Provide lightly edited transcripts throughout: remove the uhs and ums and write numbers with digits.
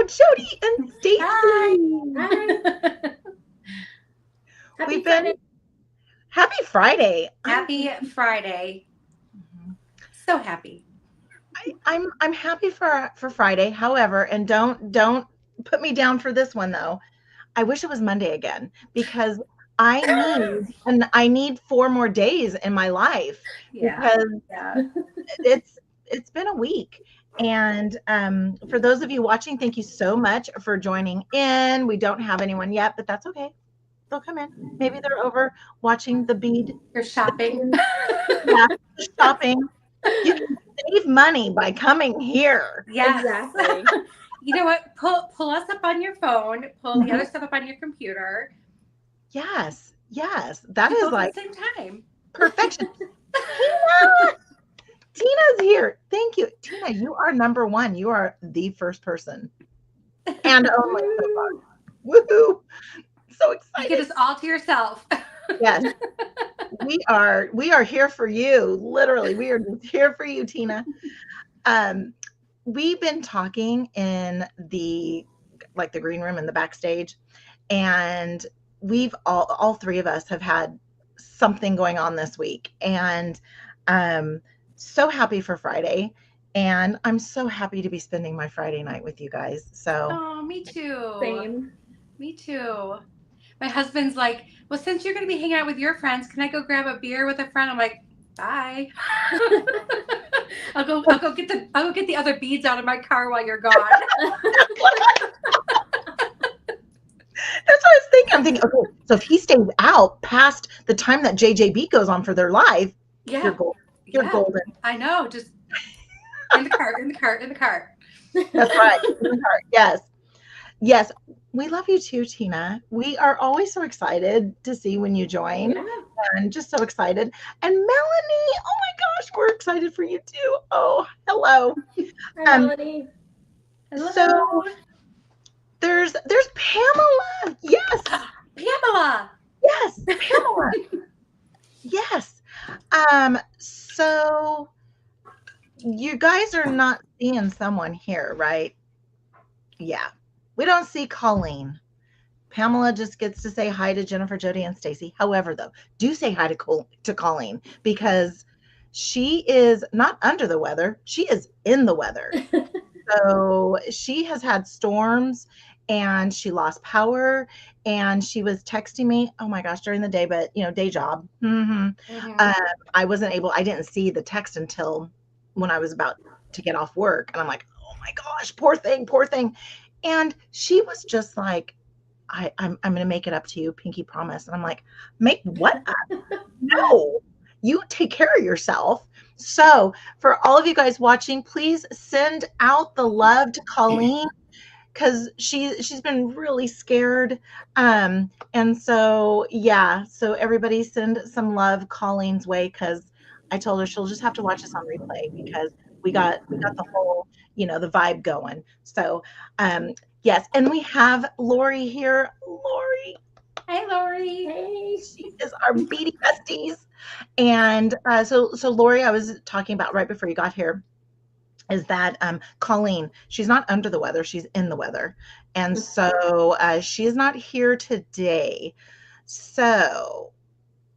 Jody and Stacie. Hi. We've been happy Friday. Happy Friday. So happy. I'm happy for Friday. However, and don't put me down for this one though. I wish it was Monday again because I need 4 more days in my life because it's been a week. And for those of you watching, thank you so much for joining in. We don't have anyone yet, but that's okay. They'll come in. Maybe they're over watching the bead. You're shopping. Yeah, shopping. You can save money by coming here. Yes. Exactly. You know what? Pull us up on your phone. Pull the other stuff up on your computer. Yes. That is like at the same time. Perfection. Tina's here. Thank you. Tina, you are number 1. You are the first person. And only so far. Woohoo. So excited. You get us all to yourself. Yes. We are here for you. Literally, we are just here for you, Tina. We've been talking in the green room and the backstage, and we've all 3 of us have had something going on this week, and so happy for Friday, and I'm so happy to be spending my Friday night with you guys. So oh, me too. Same. Me too. My husband's like, well, since you're going to be hanging out with your friends, can I go grab a beer with a friend? I'm like, bye. I'll go get the other beads out of my car while you're gone. That's what I was thinking. I'm thinking, okay, so if he stays out past the time that JJB goes on for their live, you're golden. You're golden. I know. Just in the car. That's right. In the car. Yes. We love you too, Tina. We are always so excited to see when you join, and just so excited. And Melanie, oh my gosh, we're excited for you too. Oh, hello. Hi, Melanie. Hello. So there's Pamela. Yes. Pamela. Yes, Pamela. Yes. So you guys are not seeing someone here, right? Yeah. We don't see Colleen. Pamela just gets to say hi to Jennifer, Jody, and Stacie. However, though, do say hi to Colleen, because she is not under the weather. She is in the weather. So she has had storms, and she lost power, and she was texting me, oh my gosh, during the day, but day job. I didn't see the text until when I was about to get off work, and I'm like, oh my gosh, poor thing. And she was just like, I'm going to make it up to you, pinky promise. And I'm like, make what up? No, you take care of yourself. So for all of you guys watching, please send out the love to Colleen, because she's been really scared. And so, so everybody send some love Colleen's way, because I told her she'll just have to watch us on replay, because we got the whole, the vibe going. So, yes. And we have Lori here. Lori. Hey, Lori. Hey. She is our beady besties. And so Lori, I was talking about right before you got here, is that Colleen, she's not under the weather, she's in the weather. And so she is not here today. So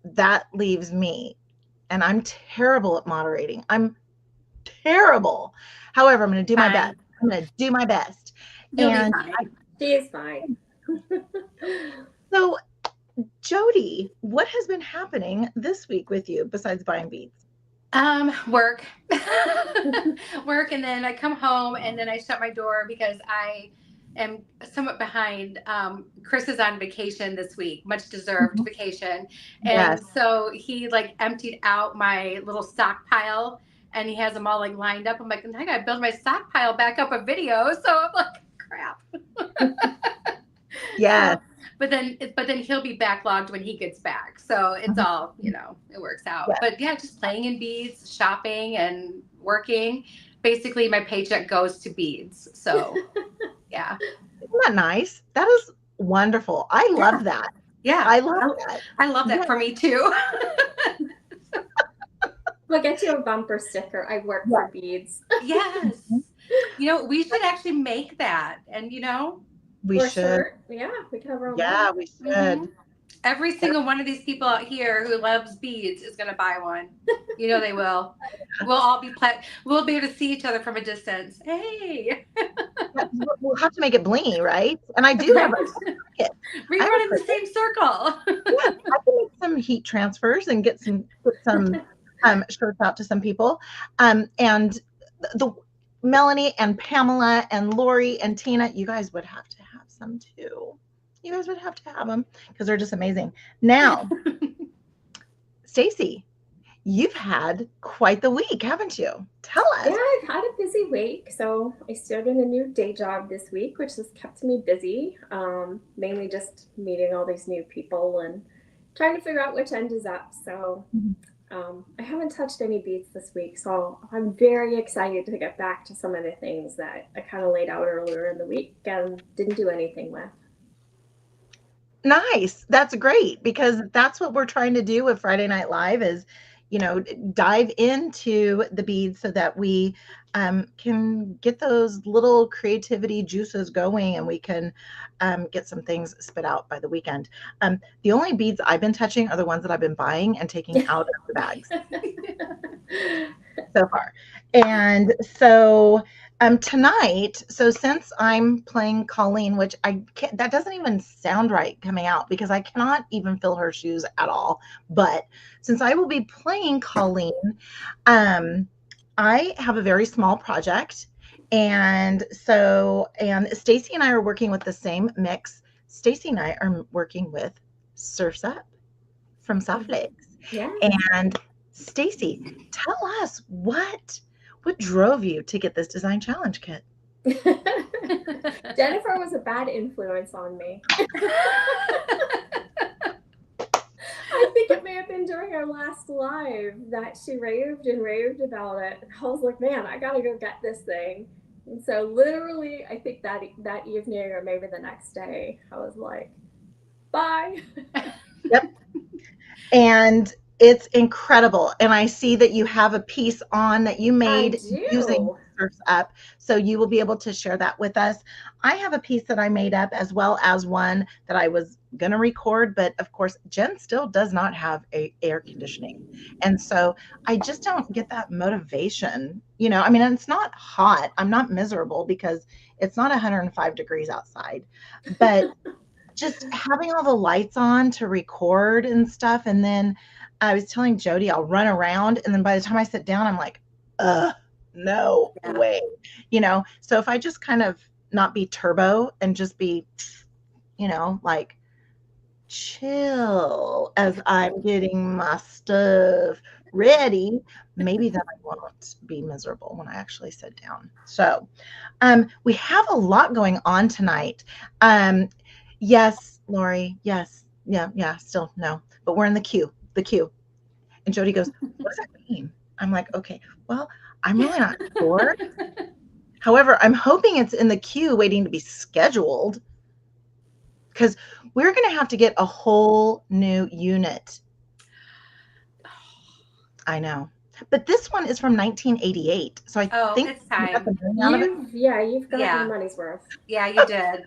that leaves me, and I'm terrible at moderating. I'm terrible. However, I'm going to do my best. You'll be fine. She is fine. So, Jody, what has been happening this week with you besides buying beads? Work. Work, and then I come home, and then I shut my door because I am somewhat behind. Chris is on vacation this week, much deserved vacation. And so he emptied out my little stockpile, and he has them all lined up. I'm like, I gotta build my stockpile back up of videos. So I'm like, crap. Yeah. But then he'll be backlogged when he gets back. So it's all, it works out. Yeah. But just playing in beads, shopping, and working. Basically, my paycheck goes to beads. So, yeah. Isn't that nice? That is wonderful. I love that. Yeah. I love that. I love that for me too. We'll get you a bumper sticker. I work for beads. Yes. We should actually make that. And, We Or should. shirt. Yeah, we can have our own. Yeah, we should. Every single one of these people out here who loves beads is going to buy one. They will. We'll all we'll be able to see each other from a distance. Hey. Yeah, we'll have to make it blingy, right? And I do have a pocket. We run in the same circle. Yeah, I can make some heat transfers and get some shirts out to some people. And the Melanie and Pamela and Lori and Tina, you guys would have to have some too. You guys would have to have them because they're just amazing. Now, Stacie, you've had quite the week, haven't you? Tell us. Yeah, I've had a busy week. So I started a new day job this week, which has kept me busy. Mainly just meeting all these new people and trying to figure out which end is up. So I haven't touched any beads this week. So I'm very excited to get back to some of the things that I kind of laid out earlier in the week and didn't do anything with. Nice. That's great because that's what we're trying to do with Friday Night Live is, dive into the beads so that we can get those little creativity juices going and we can get some things spit out by the weekend. The only beads I've been touching are the ones that I've been buying and taking out of the bags so far. And so tonight, so since I'm playing Colleen, which that doesn't even sound right coming out because I cannot even fill her shoes at all. But since I will be playing Colleen, I have a very small project. And Stacie and I are working with the same mix. Stacie and I are working with Surf's Up from Soft Legs. Yeah. And Stacie, tell us what drove you to get this design challenge kit? Jennifer was a bad influence on me. I think it may have been during our last live that she raved and raved about it. I was like, man, I gotta go get this thing. And so literally, I think that evening or maybe the next day, I was like, bye. Yep. And it's incredible. And I see that you have a piece on that you made using Surf's Up. So you will be able to share that with us. I have a piece that I made up as well as one that I was going to record. But of course, Jen still does not have air conditioning. And so I just don't get that motivation. It's not hot. I'm not miserable because it's not 105 degrees outside. But just having all the lights on to record and stuff. And then I was telling Jody I'll run around, and then by the time I sit down, I'm like, no way. So if I just kind of not be turbo and just be, like chill as I'm getting my stuff ready, maybe then I won't be miserable when I actually sit down. So we have a lot going on tonight. Yes, Lori, yes. Yeah, still no. But we're in the queue. And Jody goes, what does that mean? I'm like, okay, well, I'm really not sure. However, I'm hoping it's in the queue waiting to be scheduled because we're going to have to get a whole new unit. I know. But this one is from 1988. So I think it's time. You've got your money's worth. Yeah, you did.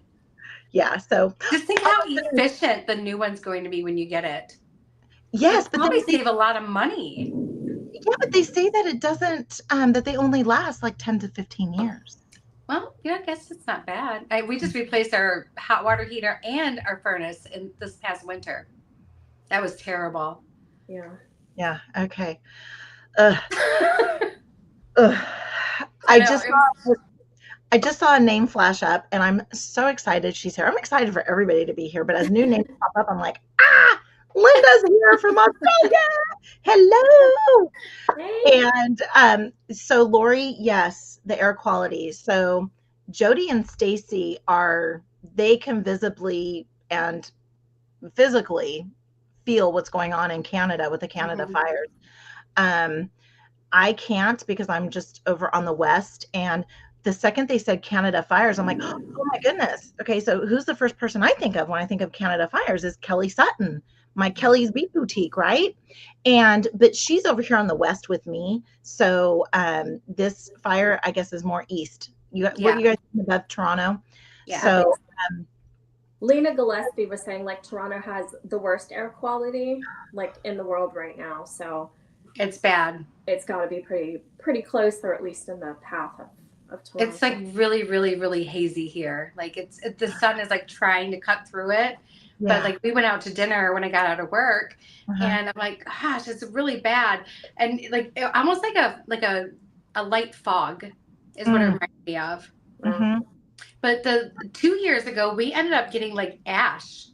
Yeah, so just think how efficient the new one's going to be when you get it. Yes, but they save a lot of money. Yeah, but they say that it doesn't, that they only last like 10 to 15 years. Well, I guess it's not bad. We just replaced our hot water heater and our furnace in this past winter. That was terrible. Yeah. Okay. I just saw a name flash up and I'm so excited she's here. I'm excited for everybody to be here, but as new names pop up, I'm like, Linda's here from Australia. Hello. Hey. And so Lori, yes, the air quality. So Jody and Stacie they can visibly and physically feel what's going on in Canada with the Canada fires. I can't because I'm just over on the west, and the second they said Canada fires, I'm like, oh my goodness. Okay, so who's the first person I think of when I think of Canada fires is Kelly Sutton. my Kelly's Beat Boutique, right? But she's over here on the west with me. So this fire, I guess, is more east. What you guys above Toronto? Yeah. So Lena Gillespie was saying like Toronto has the worst air quality like in the world right now. So it's bad. It's got to be pretty close, or at least in the path of Toronto. It's like really, really, really hazy here. Like the sun is like trying to cut through it. Yeah. But like we went out to dinner when I got out of work, and I'm like, gosh, it's really bad. And like almost like a light fog is what it reminds me of. Mm-hmm. But the 2 years ago, we ended up getting like ash,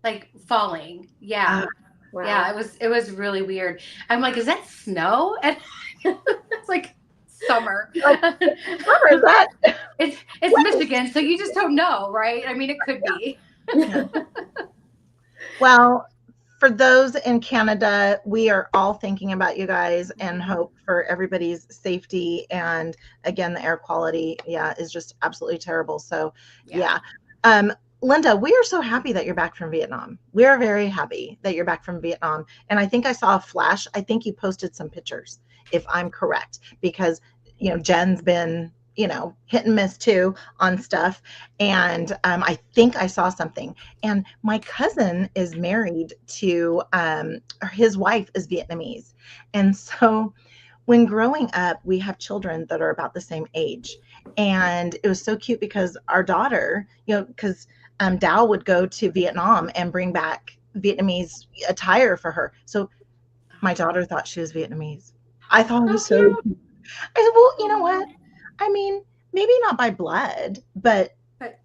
like falling. Yeah. Wow. Yeah, it was really weird. I'm like, is that snow? And it's like summer. Summer is that? It's Michigan, so you just don't know, right? I mean, it could be. Well, for those in Canada, we are all thinking about you guys and hope for everybody's safety. And again, the air quality, is just absolutely terrible. So, Linda, we are so happy that you're back from Vietnam. We are very happy that you're back from Vietnam. And I think I saw a flash. I think you posted some pictures, if I'm correct, because, Jen's been, hit and miss too on stuff. And I think I saw something. And my cousin is married to, his wife is Vietnamese. And so when growing up, we have children that are about the same age. And it was so cute because our daughter, because Dow would go to Vietnam and bring back Vietnamese attire for her. So my daughter thought she was Vietnamese. I thought it was so cute. I said, well, you know what? I mean, maybe not by blood, but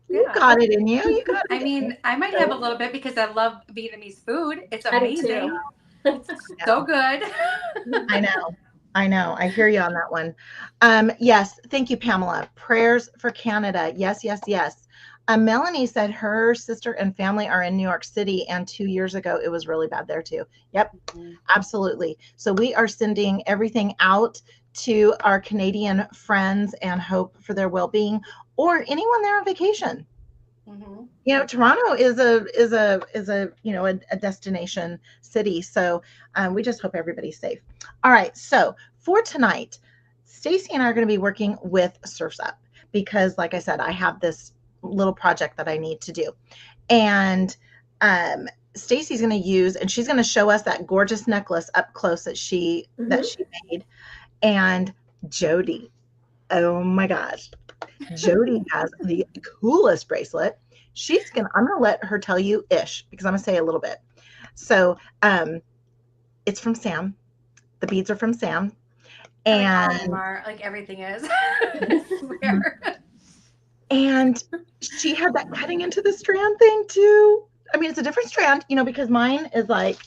you got it in you. You got it. I mean, I might have a little bit because I love Vietnamese food. It's amazing. It's so good. I know. I hear you on that one. Yes. Thank you, Pamela. Prayers for Canada. Yes, yes, yes. Melanie said her sister and family are in New York City, and 2 years ago, it was really bad there too. Yep, absolutely. So we are sending everything out to our Canadian friends and hope for their well-being, or anyone there on vacation. Mm-hmm. Toronto is a destination city. So we just hope everybody's safe. All right. So for tonight, Stacie and I are going to be working with Surf's Up because, like I said, I have this little project that I need to do. And Stacie's going to use, and she's going to show us that gorgeous necklace up close that she made. And Jody, oh my gosh, Jody has the coolest bracelet. I'm going to let her tell you ish because I'm going to say a little bit. So it's from Sam. The beads are from Sam. And like everything is. I swear. And she had that cutting into the strand thing too. I mean, it's a different strand, because mine is like.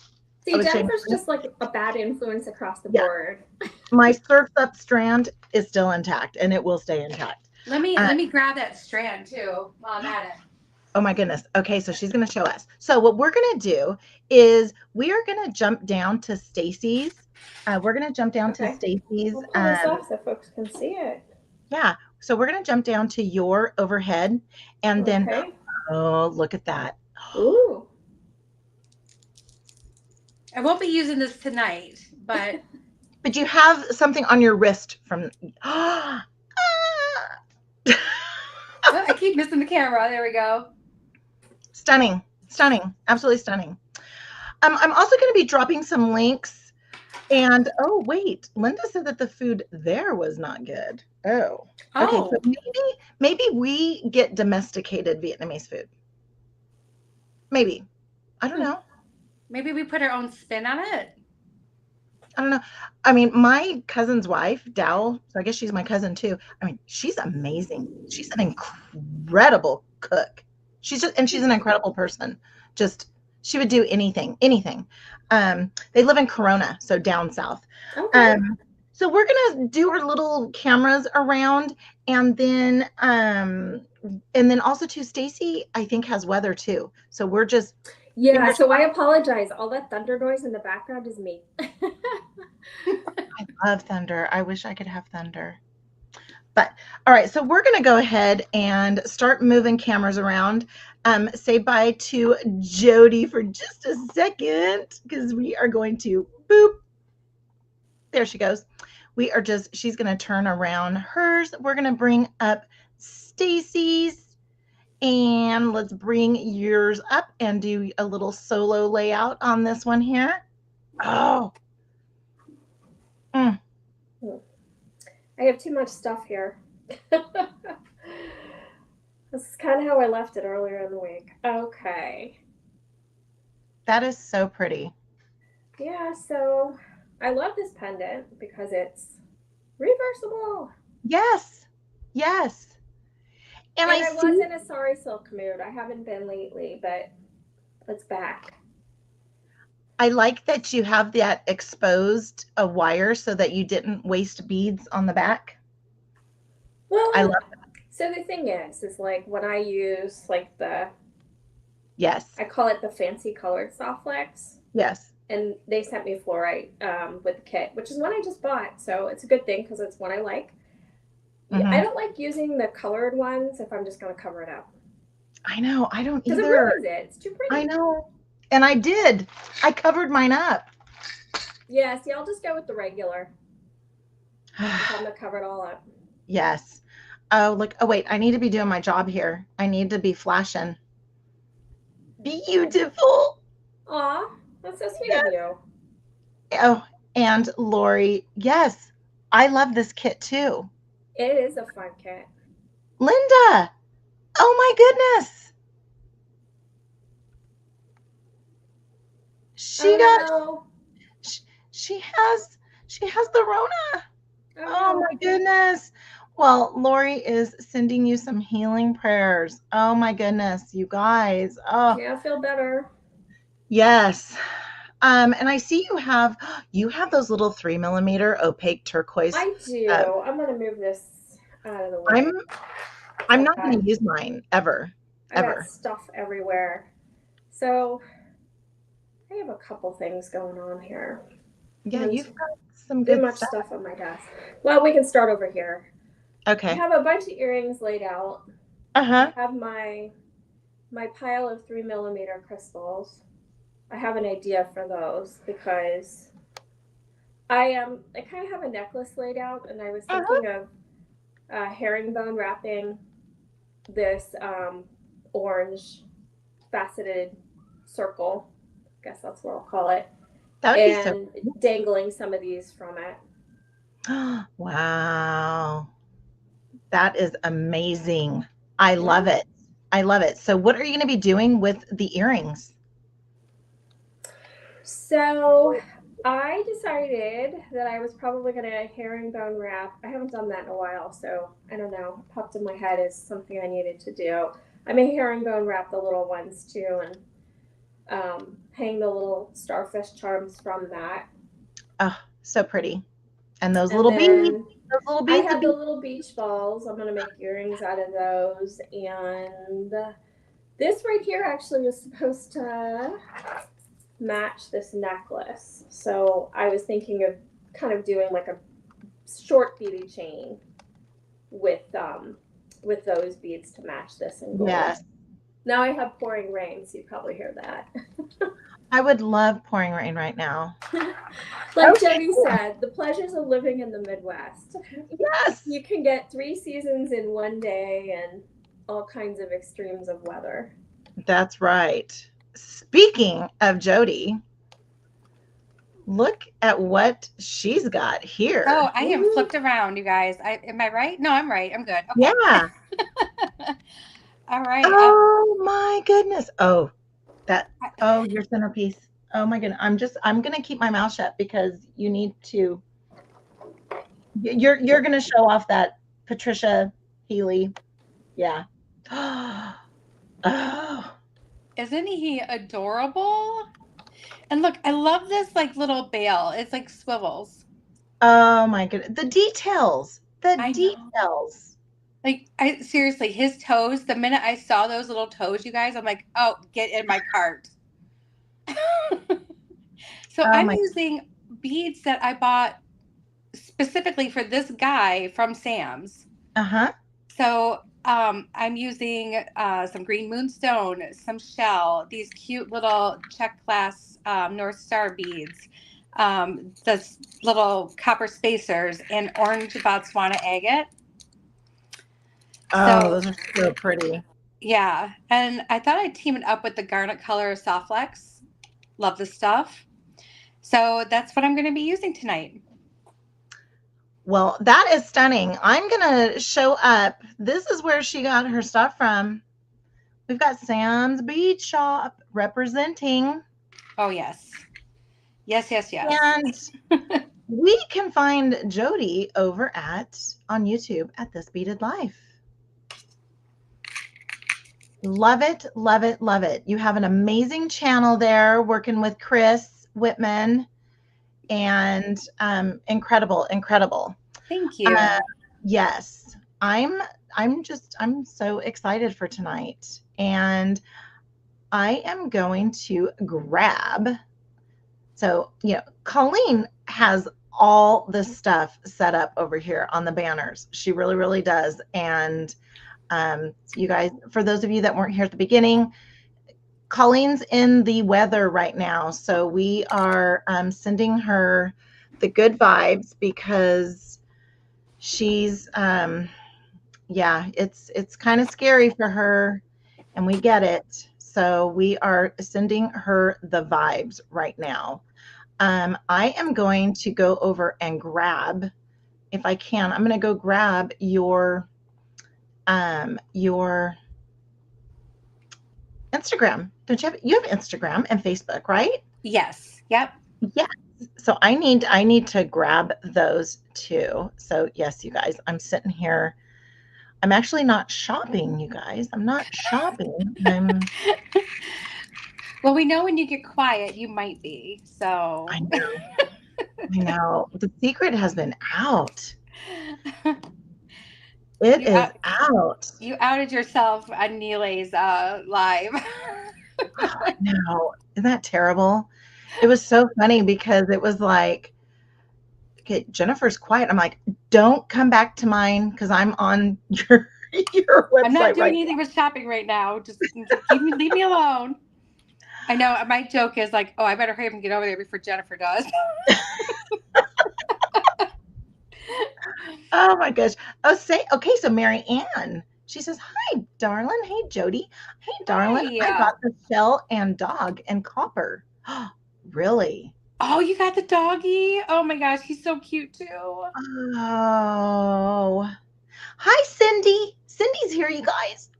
See, Jennifer's just like a bad influence across the board. My Surf's Up strand is still intact, and it will stay intact. Let me grab that strand too while I'm at it. Oh my goodness. Okay, so she's going to show us. So what we're going to do is we are going to jump down to Stacie's. We're going to jump down to Stacie's. We'll pull this off so folks can see it. Yeah. So we're going to jump down to your overhead, and then, oh, look at that. Ooh. I won't be using this tonight, but. But you have something on your wrist from. I keep missing the camera. There we go. Stunning. Absolutely stunning. I'm also going to be dropping some links. And oh wait, Linda said that the food there was not good. Oh. Okay, so maybe we get domesticated Vietnamese food. Maybe. I don't know. Maybe we put our own spin on it. I don't know. I mean, my cousin's wife, Dow, so I guess she's my cousin too. I mean, she's amazing. She's an incredible cook. She's an incredible person. She would do anything. They live in Corona, so down south. Okay. So we're gonna do our little cameras around, and then also too, Stacie, I think, has weather too. So we're just so I apologize. All that thunder noise in the background is me. I love thunder. I wish I could have thunder. But all right, so we're going to go ahead and start moving cameras around. Say bye to Jody for just a second because we are going to boop. There she goes. She's going to turn around hers. We're going to bring up Stacie's, and let's bring yours up and do a little solo layout on this one here. Oh. I have too much stuff here. This is kind of how I left it earlier in the week. Okay. That is so pretty. Yeah, so I love this pendant because it's reversible. Yes. Yes. And I was in a sorry silk mood. I haven't been lately, but it's back. I like that you have that exposed a wire so that you didn't waste beads on the back. Well, I love that. So the thing is like when I use like yes, I call it the fancy colored soft flex. Yes. And they sent me fluorite with the kit, which is one I just bought. So it's a good thing because it's one I like. Mm-hmm. I don't like using the colored ones if I'm just going to cover it up. I know. I don't either. Because it ruins it. It's too pretty. I know. And I did. I covered mine up. Yeah, see, I'll just go with the regular. I'm going to cover it all up. Yes. Oh, look. Oh, wait. I need to be doing my job here. I need to be flashing. Beautiful. Aw, that's so sweet of you. Oh, and Lori, yes. I love this kit too. It is a fun kit. Linda. Oh my goodness. She has the Rona. Oh my goodness. Well, Lori is sending you some healing prayers. Oh my goodness, you guys. Oh yeah, I feel better. Yes. And I see you have those little 3mm opaque turquoise. I do. I'm gonna move this out of the way. I'm not going to use mine ever. I got stuff everywhere. So I have a couple things going on here. Yeah, you've got some good stuff on my desk. Well, we can start over here. Okay. I have a bunch of earrings laid out. Uh-huh. I have my pile of 3mm crystals. I have an idea for those because I kind of have a necklace laid out, and I was thinking of herringbone wrapping this orange faceted circle. I guess that's what I'll call it. That would be so cool. Dangling some of these from it. Wow. That is amazing. I love it. I love it. So what are you going to be doing with the earrings? So I decided that I was probably going to herringbone wrap. I haven't done that in a while, so I don't know. It popped in my head as something I needed to do. I may herringbone wrap the little ones too, and hang the little starfish charms from that. Oh, so pretty. And those little beads. Those little beads. I have the little beach balls. I'm going to make earrings out of those. And this right here actually was supposed to match this necklace. So I was thinking of kind of doing like a short beaded chain with those beads to match this in gold. Yes. Now I have pouring rain, so you probably hear that. I would love pouring rain right now. Like Jody said, the pleasures of living in the Midwest. Yes. You can get 3 seasons in one day and all kinds of extremes of weather. That's right. Speaking of Jody, look at what she's got here. Oh, I am flipped around, you guys. Am I right? No, I'm right. I'm good. Okay. Yeah. All right. Oh my goodness. Oh, your centerpiece. Oh my goodness. I'm going to keep my mouth shut because you need to, you're going to show off that Patricia Healy. Yeah. Oh. Isn't he adorable? And look, I love this like little bale. It's like swivels. Oh my goodness. The details. Details. Like seriously, his toes, the minute I saw those little toes, you guys, I'm like, oh, get in my cart. So I'm using beads that I bought specifically for this guy from Sam's. Uh-huh. So I'm using some green moonstone, some shell, these cute little check glass North Star beads, this little copper spacers, and orange Botswana agate. Oh, So those are so pretty. yeah, and I thought I'd team it up with the garnet color Softlex. Love this stuff. So that's what I'm going to be using tonight. Well, that is stunning. I'm going to show up. This is where she got her stuff from. We've got Sam's Bead Shop representing. Oh, yes. Yes, yes, yes. And we can find Jody over on YouTube at This Beaded Life. Love it, love it, love it. You have an amazing channel there working with Chris Whitman, and incredible, incredible. Thank you. Yes, I'm so excited for tonight, and I am going to grab. So, Colleen has all this stuff set up over here on the banners. She really, really does. And you guys, for those of you that weren't here at the beginning, Colleen's in the weather right now. So we are sending her the good vibes because she's, it's kind of scary for her, and we get it. So we are sending her the vibes right now. I am going to go over and grab, if I can, I'm going to go grab your Instagram. Don't you have Instagram and Facebook, right? Yes. Yep. Yes. So I need to grab those too. So yes, you guys, I'm sitting here. I'm actually not shopping, you guys. I'm not shopping. Well, we know when you get quiet, you might be. So I know. I know. The secret has been out. It is out. You outed yourself on Neely's live. No, isn't that terrible? It was so funny because it was like, okay, Jennifer's quiet. I'm like, don't come back to mine because I'm on your website. I'm not doing anything with shopping right now. Just leave me alone. I know my joke is like, oh, I better hurry up and get over there before Jennifer does. Oh my gosh. Okay, so Mary Ann, she says, hi, darling. Hey, Jody. Hey, darling. Hi. I got the shell and dog and copper. Really? Oh, you got the doggy? Oh my gosh, he's so cute too. Oh. Hi, Cindy. Cindy's here, you guys.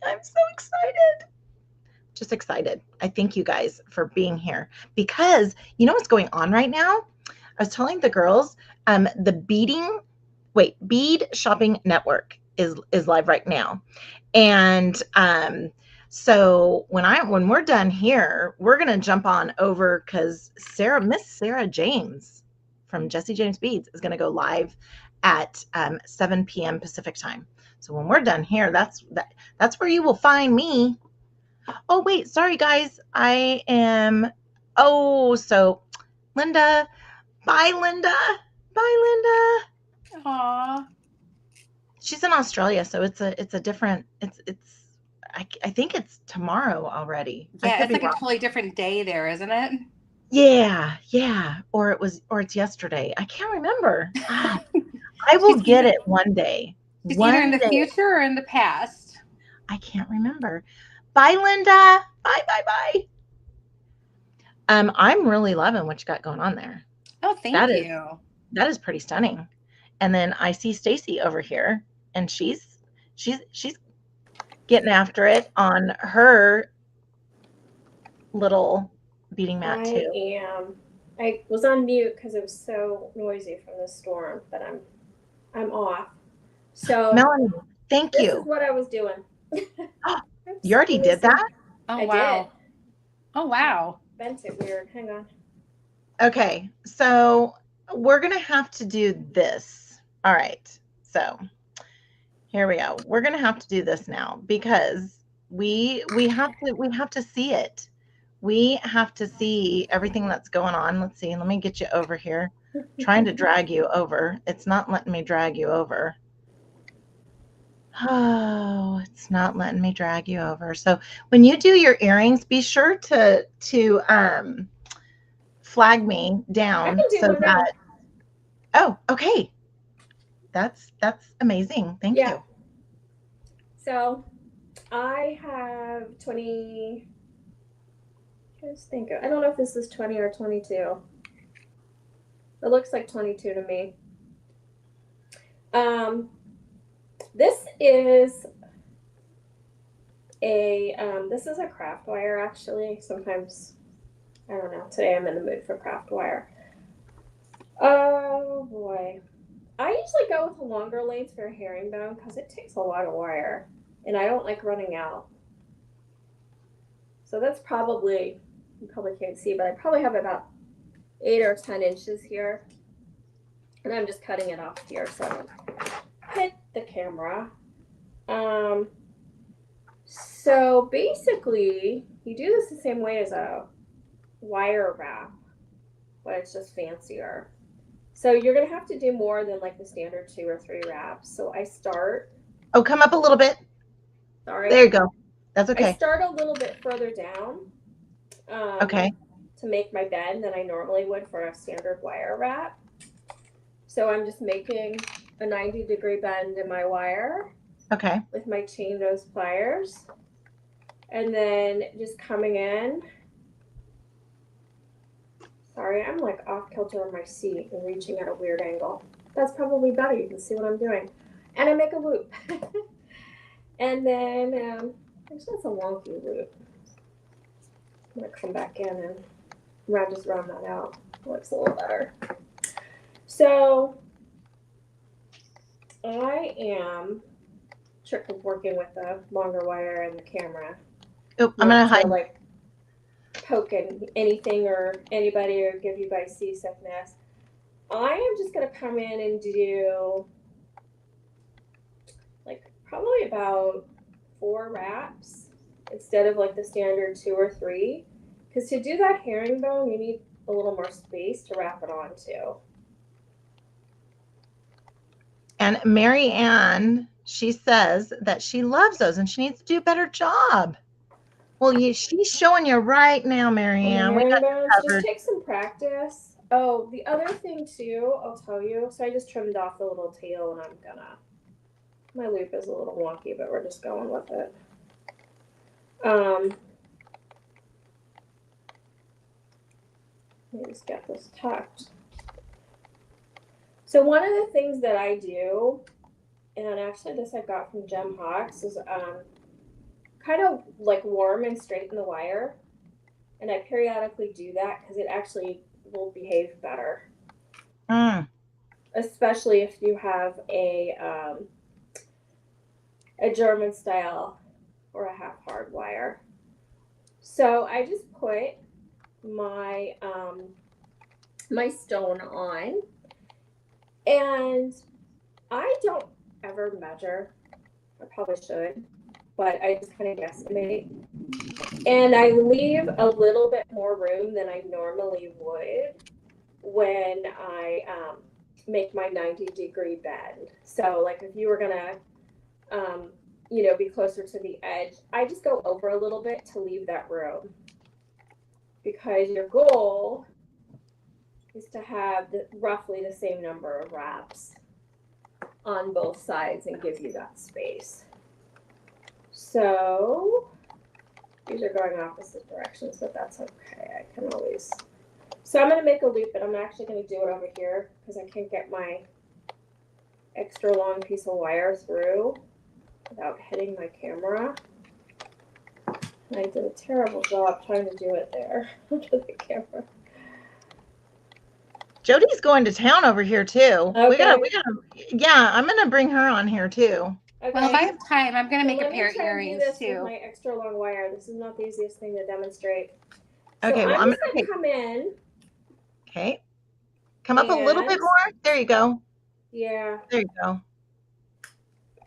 I'm so excited. Just excited. I thank you guys for being here because you know what's going on right now? I was telling the girls, the Bead Shopping Network is live right now. And so when we're done here, we're gonna jump on over because Miss Sarah James from Jesse James Beads is gonna go live at 7 p.m. Pacific time. So when we're done here, that's where you will find me. Oh wait, sorry guys, I am. Oh, so Linda, bye Linda. Bye, Linda. Aww. She's in Australia, so it's a different. I think it's tomorrow already. Yeah, it's like a totally different day there, isn't it? Yeah. Or it's yesterday. I can't remember. I will get it one day. It's either in the future or in the past. I can't remember. Bye, Linda. Bye. I'm really loving what you got going on there. Oh, thank you. That is pretty stunning. And then I see Stacie over here, and she's getting after it on her little beading mat too. I am. I was on mute because it was so noisy from the storm, but I'm off. So Melanie, thank you. This is what I was doing. You already did that? Oh, I wow. did. Oh, wow. Bent it weird. Hang on. Okay, so we're gonna have to do this. All right, so here we go. We're gonna have to do this now because we have to see it. We have to see everything that's going on. Let's see. Let me get you over here. Trying to drag you over. It's not letting me drag you over. Oh, it's not letting me drag you over. So when you do your earrings, be sure to flag me I down can do so one now. that. Oh, okay. That's amazing. Thank Yeah. you. So I have 20. Just think. I don't know if this is 20 or 22. It looks like 22 to me. This is a craft wire actually. Sometimes I don't know. Today I'm in the mood for craft wire. Oh boy. I usually go with a longer length for a herringbone because it takes a lot of wire and I don't like running out. So that's probably, you probably can't see, but I probably have about 8 or 10 inches here. And I'm just cutting it off here so I don't hit the camera. So basically, you do this the same way as a wire wrap, but it's just fancier. So you're going to have to do more than like the standard 2 or 3 wraps. So I start. Oh, come up a little bit. Sorry. There you go. That's okay. I start a little bit further down. Okay. To make my bend than I normally would for a standard wire wrap. So I'm just making a 90-degree bend in my wire. Okay. With my chain nose pliers. And then just coming in. Sorry, I'm like off kilter on my seat and reaching at a weird angle. That's probably better. You can see what I'm doing. And I make a loop. And then, actually that's a wonky loop. I'm going to come back in and just round that out. It looks a little better. So I am trick of working with the longer wire and the camera. Oh, I'm gonna hide. Like poking anything or anybody or give you guys seasickness. I am just gonna come in and do like probably about 4 wraps instead of like the standard 2 or 3. Because to do that herringbone, you need a little more space to wrap it onto. And Mary Ann, she says that she loves those and she needs to do a better job. Well, she's showing you right now, Mary Ann. We got just take some practice. Oh, the other thing too, I'll tell you. So I just trimmed off the little tail and I'm gonna, my loop is a little wonky, but we're just going with it. Let me just get this tucked. So one of the things that I do, and actually this I got from Gem Hawks, is kind of like warm and straighten the wire. And I periodically do that because it actually will behave better. Especially if you have a German style or a half hard wire. So I just put my my stone on, and I don't ever measure. I probably should, but I just kind of guesstimate. And I leave a little bit more room than I normally would when I make my 90-degree bend. So like if you were gonna be closer to the edge, I just go over a little bit to leave that room, because your goal is to have roughly the same number of wraps on both sides and give you that space. So these are going opposite directions, but that's okay. I can always. So I'm going to make a loop, and I'm actually going to do it over here because I can't get my extra long piece of wire through without hitting my camera. And I did a terrible job trying to do it there under the camera. Jody's going to town over here too. Okay. We gotta, yeah, I'm gonna bring her on here too. Okay. Well, if I have time, I'm gonna make a pair of earrings too. With my extra long wire. This is not the easiest thing to demonstrate. Okay, so well, I'm just gonna come in. Okay. Come up a little bit more. There you go. Yeah. There you go.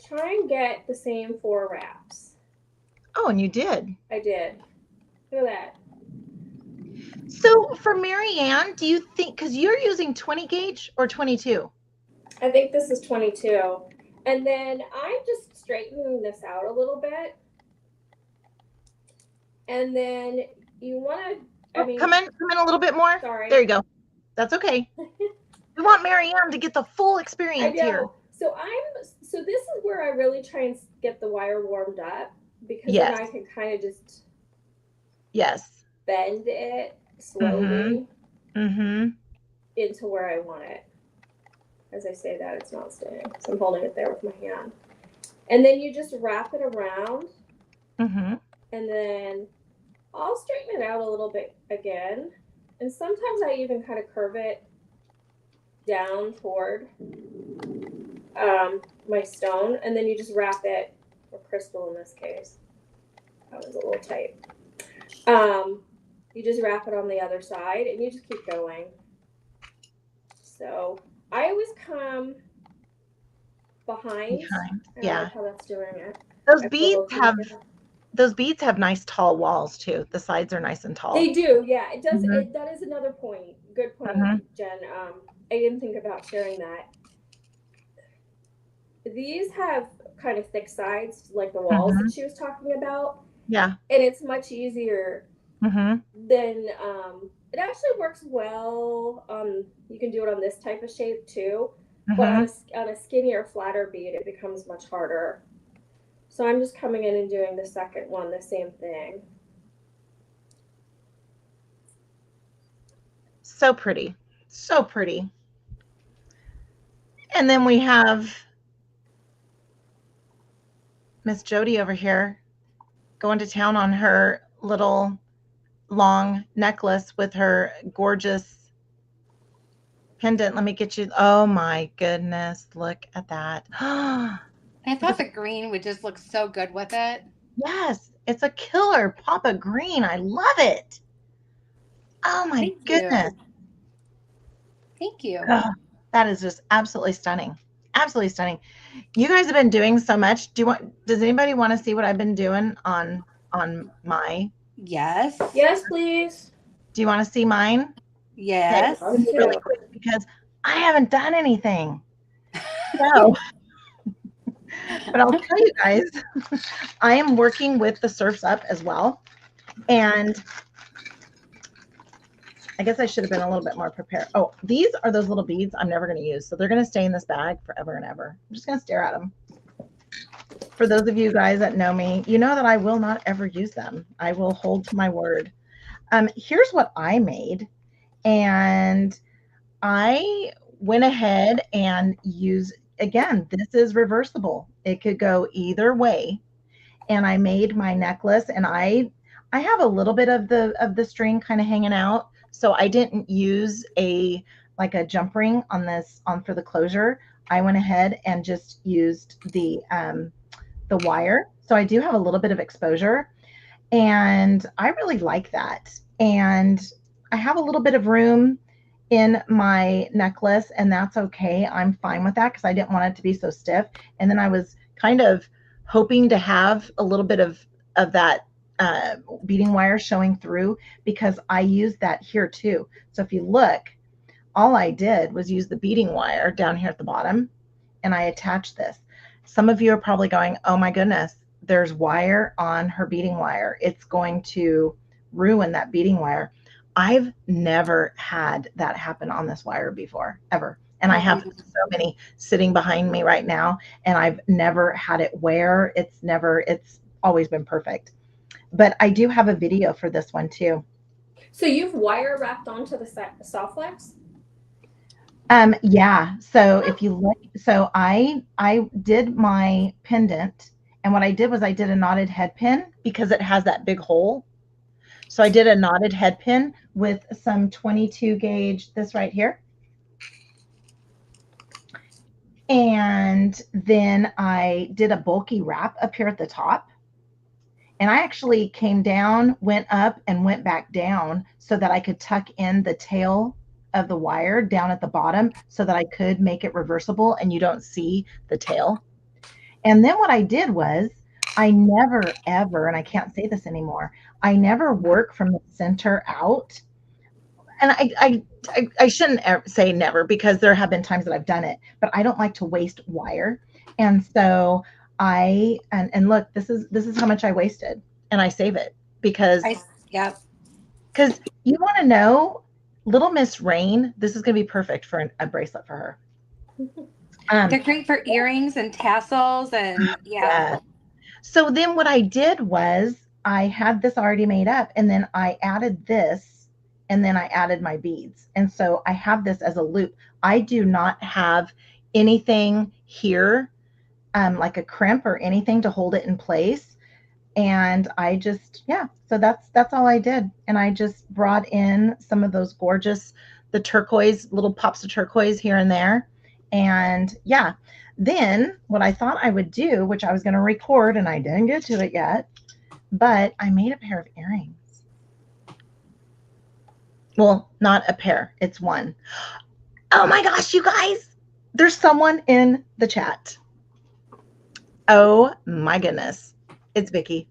Try and get the same 4 wraps. Oh, and you did. I did. Look at that. So for Mary Ann, do you think, because you're using 20 gauge or 22? I think this is 22. And then I'm just straighten this out a little bit. And then you want to, come in a little bit more. Sorry. There you go. That's okay. We want Marianne to get the full experience here. So this is where I really try and get the wire warmed up, because then I can kind of just bend it slowly into where I want it. As I say that, it's not staying, so I'm holding it there with my hand. And then you just wrap it around, and then I'll straighten it out a little bit again. And sometimes I even kind of curve it down toward my stone, and then you just wrap it, or crystal in this case. That was a little tight. You just wrap it on the other side, and you just keep going. So I always come behind. I like how that's doing it. Those beads have nice tall walls too. The sides are nice and tall. They do, yeah. It does. That is another point. Good point, Jen. I didn't think about sharing that. These have kind of thick sides, like the walls that she was talking about. Yeah. And it's much easier than, it actually works well. You can do it on this type of shape too. But on a skinnier, flatter bead, it becomes much harder. So I'm just coming in and doing the second one, the same thing. So pretty. So pretty. And then we have Miss Jody over here going to town on her little long necklace with her gorgeous pendant. Let me get you. Oh my goodness. Look at that. I thought the green would just look so good with it. Yes. It's a killer pop of green. I love it. Oh my goodness. Thank you. Oh, that is just absolutely stunning. Absolutely stunning. You guys have been doing so much. Does anybody want to see what I've been doing on my? Yes. Yes, please. Do you want to see mine? Yes. Okay, really quick, because I haven't done anything. So, but I'll tell you guys, I am working with the Surf's Up as well. And I guess I should have been a little bit more prepared. Oh, these are those little beads I'm never going to use. So they're going to stay in this bag forever and ever. I'm just going to stare at them. For those of you guys that know me, you know that I will not ever use them. I will hold to my word. Here's what I made. And I went ahead and used, again, this is reversible. It could go either way. And I made my necklace, and I have a little bit of the string kind of hanging out. So I didn't use a jump ring for the closure. I went ahead and just used the wire. So I do have a little bit of exposure, and I really like that. And I have a little bit of room in my necklace, and that's okay. I'm fine with that because I didn't want it to be so stiff. And then I was kind of hoping to have a little bit of that beading wire showing through, because I used that here too. So if you look, all I did was use the beading wire down here at the bottom, and I attached this. Some of you are probably going, oh my goodness, there's wire on her beading wire. It's going to ruin that beading wire. I've never had that happen on this wire before, ever. And I have so many sitting behind me right now, and I've never had it wear. It's always been perfect. But I do have a video for this one too. So you've wire wrapped onto the soft flex? Yeah. So if you look, so I did my pendant, and what I did was I did a knotted head pin because it has that big hole. So I did a knotted head pin with some 22 gauge, this right here. And then I did a bulky wrap up here at the top. And I actually came down, went up, and went back down so that I could tuck in the tail of the wire down at the bottom so that I could make it reversible and you don't see the tail. And then what I did was I never, ever, and I can't say this anymore, I never work from the center out. And I shouldn't say never, because there have been times that I've done it, but I don't like to waste wire. And so and look, this is how much I wasted, and I save it because Yep. because you want to know, Little Miss Rain, this is going to be perfect for a bracelet for her. They're great for earrings and tassels and Yeah. So then what I did was I had this already made up, and then I added this, and then I added my beads. And so I have this as a loop. I do not have anything here, like a crimp or anything to hold it in place. And I just, so that's all I did. And I just brought in some of those gorgeous, the turquoise, little pops of turquoise here and there. And yeah, then what I thought I would do, which I was going to record and I didn't get to it yet, but I made a pair of earrings. Well, not a pair, it's one. Oh my gosh, you guys, there's someone in the chat. Oh my goodness. It's Vicky.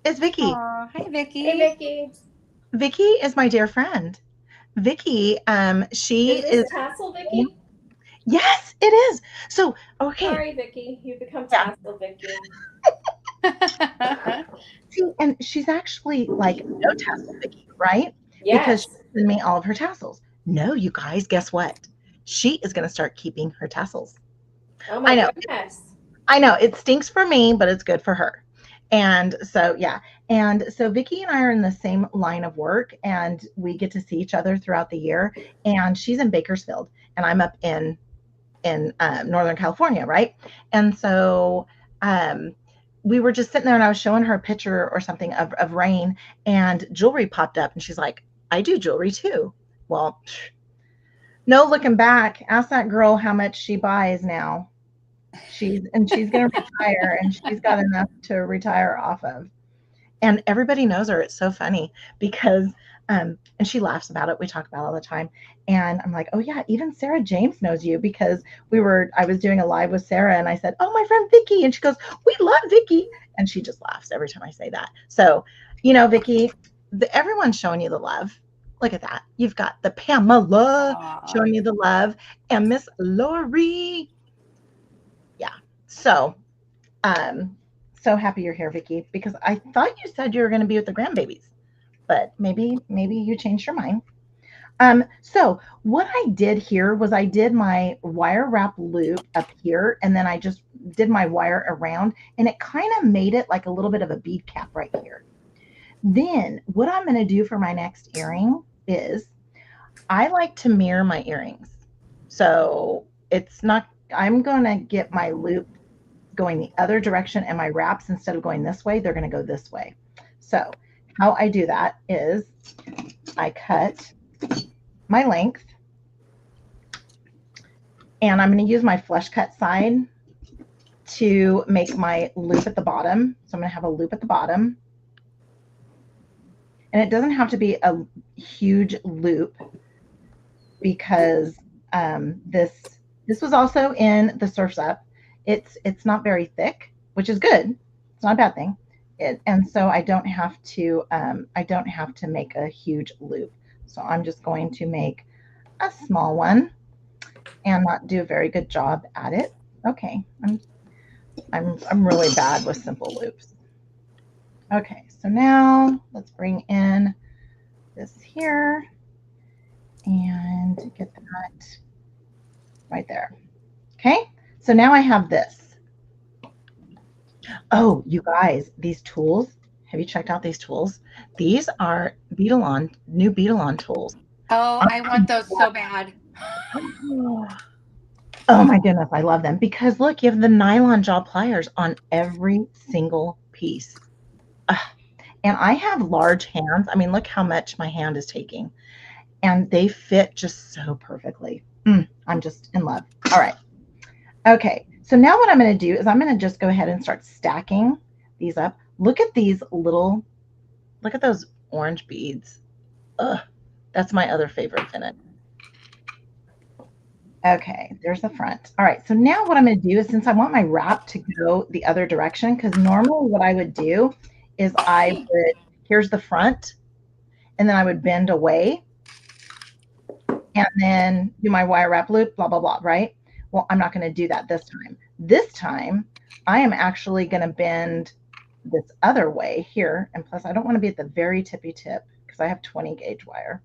It's Vicky. Aww, hi, Vicky. Hey, Vicky. Vicky is my dear friend. Vicky, she is tassel, Vicky? Yes, it is. So, okay. Sorry, Vicky. You become tassel, Vicky. See, and she's actually like no tassel Vicky, right? Yes. Because she sent me all of her tassels. No, you guys, guess what? She is going to start keeping her tassels. Oh my goodness. I know it stinks for me, but it's good for her. And so, yeah. And so Vicky and I are in the same line of work, and we get to see each other throughout the year. And she's in Bakersfield, and I'm up in Northern California, right? And so we were just sitting there, and I was showing her a picture or something of Rain, and jewelry popped up, and she's like, I do jewelry too. Well, no looking back, ask that girl how much she buys now. She's going to retire, and she's got enough to retire off of. And everybody knows her. It's so funny because, and she laughs about it. We talk about it all the time. And I'm like, oh yeah, even Sarah James knows you, because I was doing a live with Sarah, and I said, oh, my friend Vicky. And she goes, we love Vicky. And she just laughs every time I say that. So, Vicky, everyone's showing you the love. Look at that. You've got the Pamela showing you the love, and Miss Lori. Yeah. So, so happy you're here, Vicky, because I thought you said you were going to be with the grandbabies, but maybe you changed your mind. So what I did here was I did my wire wrap loop up here, and then I just did my wire around, and it kind of made it like a little bit of a bead cap right here. Then what I'm going to do for my next earring is I like to mirror my earrings. So I'm going to get my loop going the other direction, and my wraps, instead of going this way, they're going to go this way. So how I do that is I cut my length, and I'm going to use my flush cut side to make my loop at the bottom. So I'm going to have a loop at the bottom. And it doesn't have to be a huge loop, because this was also in the Surf's Up. It's not very thick, which is good. It's not a bad thing. And so I don't have to make a huge loop. So I'm just going to make a small one and not do a very good job at it. Okay, I'm really bad with simple loops. Okay, so now let's bring in this here and get that right there. Okay, so now I have this. Oh, you guys, these tools, have you checked out these tools? These are new Beaded tools. Oh, I want those so bad. Oh my goodness, I love them, because look, you have the nylon jaw pliers on every single piece. And I have large hands. I mean, look how much my hand is taking, and they fit just so perfectly. I'm just in love. All right. Okay. So now what I'm going to do is I'm going to just go ahead and start stacking these up. Look at these look at those orange beads. Ugh, that's my other favorite in it. Okay, there's the front. All right, so now what I'm going to do is, since I want my wrap to go the other direction, because normally what I would do is here's the front, and then I would bend away and then do my wire wrap loop, blah, blah, blah, right? Well, I'm not going to do that this time. This time, I am actually going to bend this other way here. And plus, I don't want to be at the very tippy tip because I have 20 gauge wire.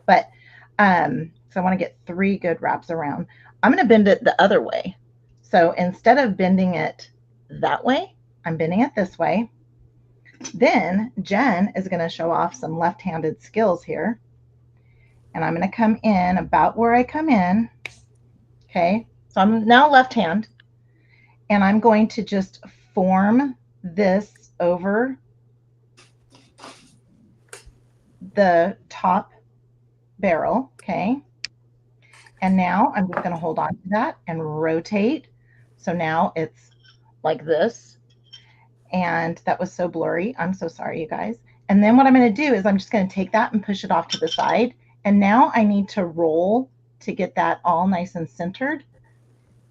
But so I want to get 3 good wraps around. I'm going to bend it the other way. So instead of bending it that way, I'm bending it this way. Then Jen is going to show off some left-handed skills here. And I'm going to come in about where I come in. Okay, so I'm now left hand. And I'm going to just form this over the top barrel. Okay. And now I'm just going to hold on to that and rotate. So now it's like this. And that was so blurry. I'm so sorry, you guys. And then what I'm going to do is I'm just going to take that and push it off to the side. And now I need to roll to get that all nice and centered.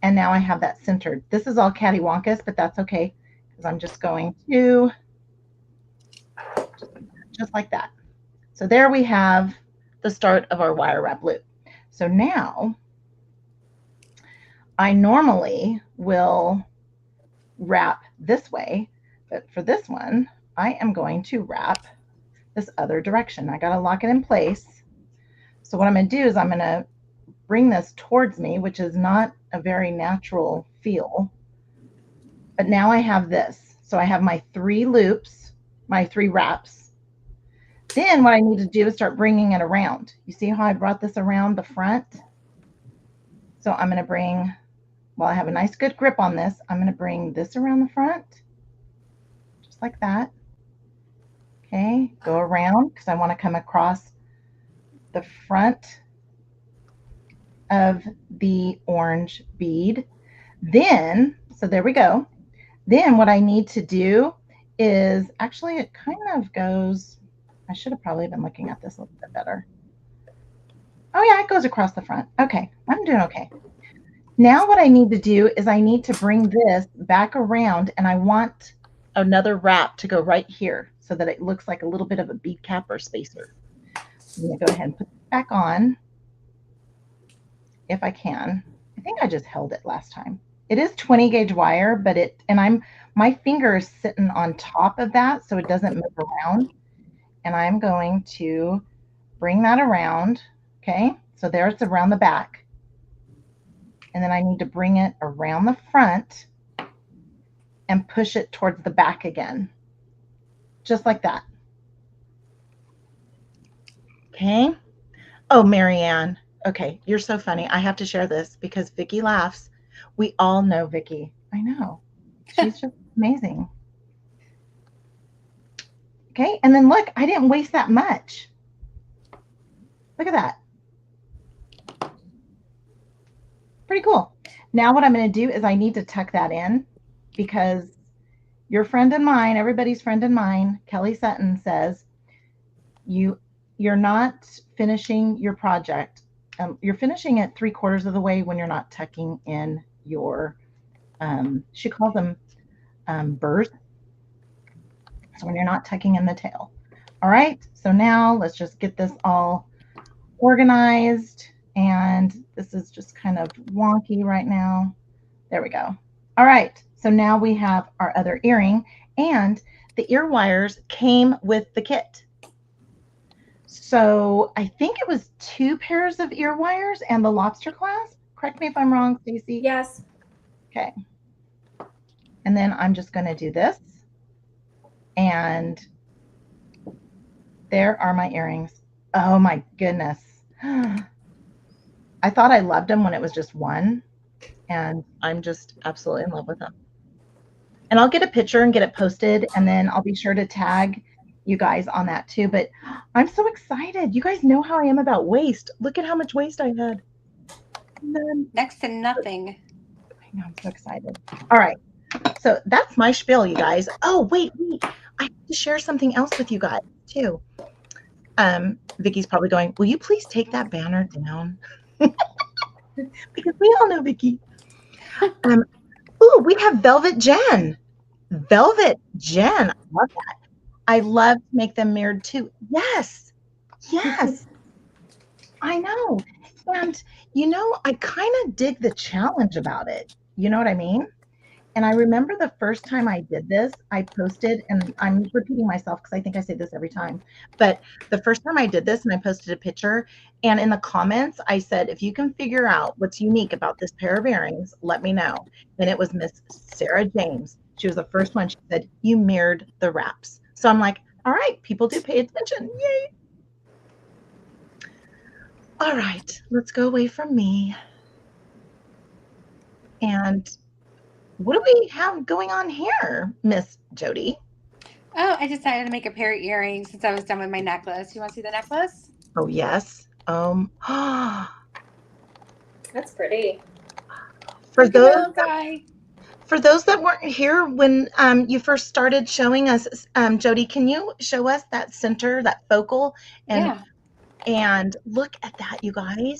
And now I have that centered. This is all cattywampus, but that's okay because I'm just going to just like that. So there we have the start of our wire wrap loop. So now I normally will wrap this way, but for this one, I am going to wrap this other direction. I got to lock it in place. So what I'm going to do is I'm going to bring this towards me, which is not a very natural feel. But now I have this. So I have my 3 loops, my 3 wraps. Then what I need to do is start bringing it around. You see how I brought this around the front? So I'm going to bring, while I have a nice good grip on this, I'm going to bring this around the front, just like that. Okay, go around because I want to come across the front of the orange bead. Then, so there we go. Then what I need to do is, actually it kind of goes, I should have probably been looking at this a little bit better. Oh yeah, it goes across the front. Okay, I'm doing okay. Now what I need to do is I need to bring this back around, and I want another wrap to go right here so that it looks like a little bit of a bead cap or spacer. I'm going to go ahead and put it back on if I can. I think I just held it last time. It is 20 gauge wire, but my finger is sitting on top of that so it doesn't move around. And I'm going to bring that around. Okay, so there it's around the back. And then I need to bring it around the front and push it towards the back again. Just like that. Okay. Oh, Marianne. Okay, you're so funny. I have to share this because Vicki laughs. We all know Vicki. I know. She's just amazing. Okay, and then look, I didn't waste that much. Look at that. Pretty cool. Now what I'm going to do is I need to tuck that in because your friend and mine, everybody's friend and mine, Kelly Sutton says, you're not finishing your project. You're finishing it 3/4 of the way when you're not tucking in your, she calls them burrs. So when you're not tucking in the tail. All right, so now let's just get this all organized. And this is just kind of wonky right now. There we go. All right, so now we have our other earring, and the ear wires came with the kit. So I think it was 2 pairs of ear wires and the lobster clasp. Correct me if I'm wrong, Stacie. Yes. Okay. And then I'm just going to do this. And there are my earrings. Oh my goodness. I thought I loved them when it was just one, and I'm just absolutely in love with them. And I'll get a picture and get it posted, and then I'll be sure to tag you guys on that too. But I'm so excited. You guys know how I am about waste. Look at how much waste I had. Next to nothing. I know, I'm so excited. All right. So that's my spiel, you guys. Oh, wait. I have to share something else with you guys too. Vicki's probably going, will you please take that banner down? Because we all know Vicki. Ooh, we have Velvet Jen. Velvet Jen. I love that. I love to make them mirrored too. Yes. Yes. I know. And, I kind of dig the challenge about it. You know what I mean? And I remember the first time I did this, I posted, and I'm repeating myself because I think I say this every time, but the first time I did this and I posted a picture, and in the comments, I said, if you can figure out what's unique about this pair of earrings, let me know. And it was Miss Sarah James. She was the first one. She said, you mirrored the wraps. So I'm like, all right, people do pay attention. Yay. All right, let's go away from me. And what do we have going on here, Miss Jody? Oh, I decided to make a pair of earrings since I was done with my necklace. You want to see the necklace? Oh, yes. That's pretty. For those that weren't here when you first started showing us, Jody, can you show us that center, that focal? And look at that, you guys.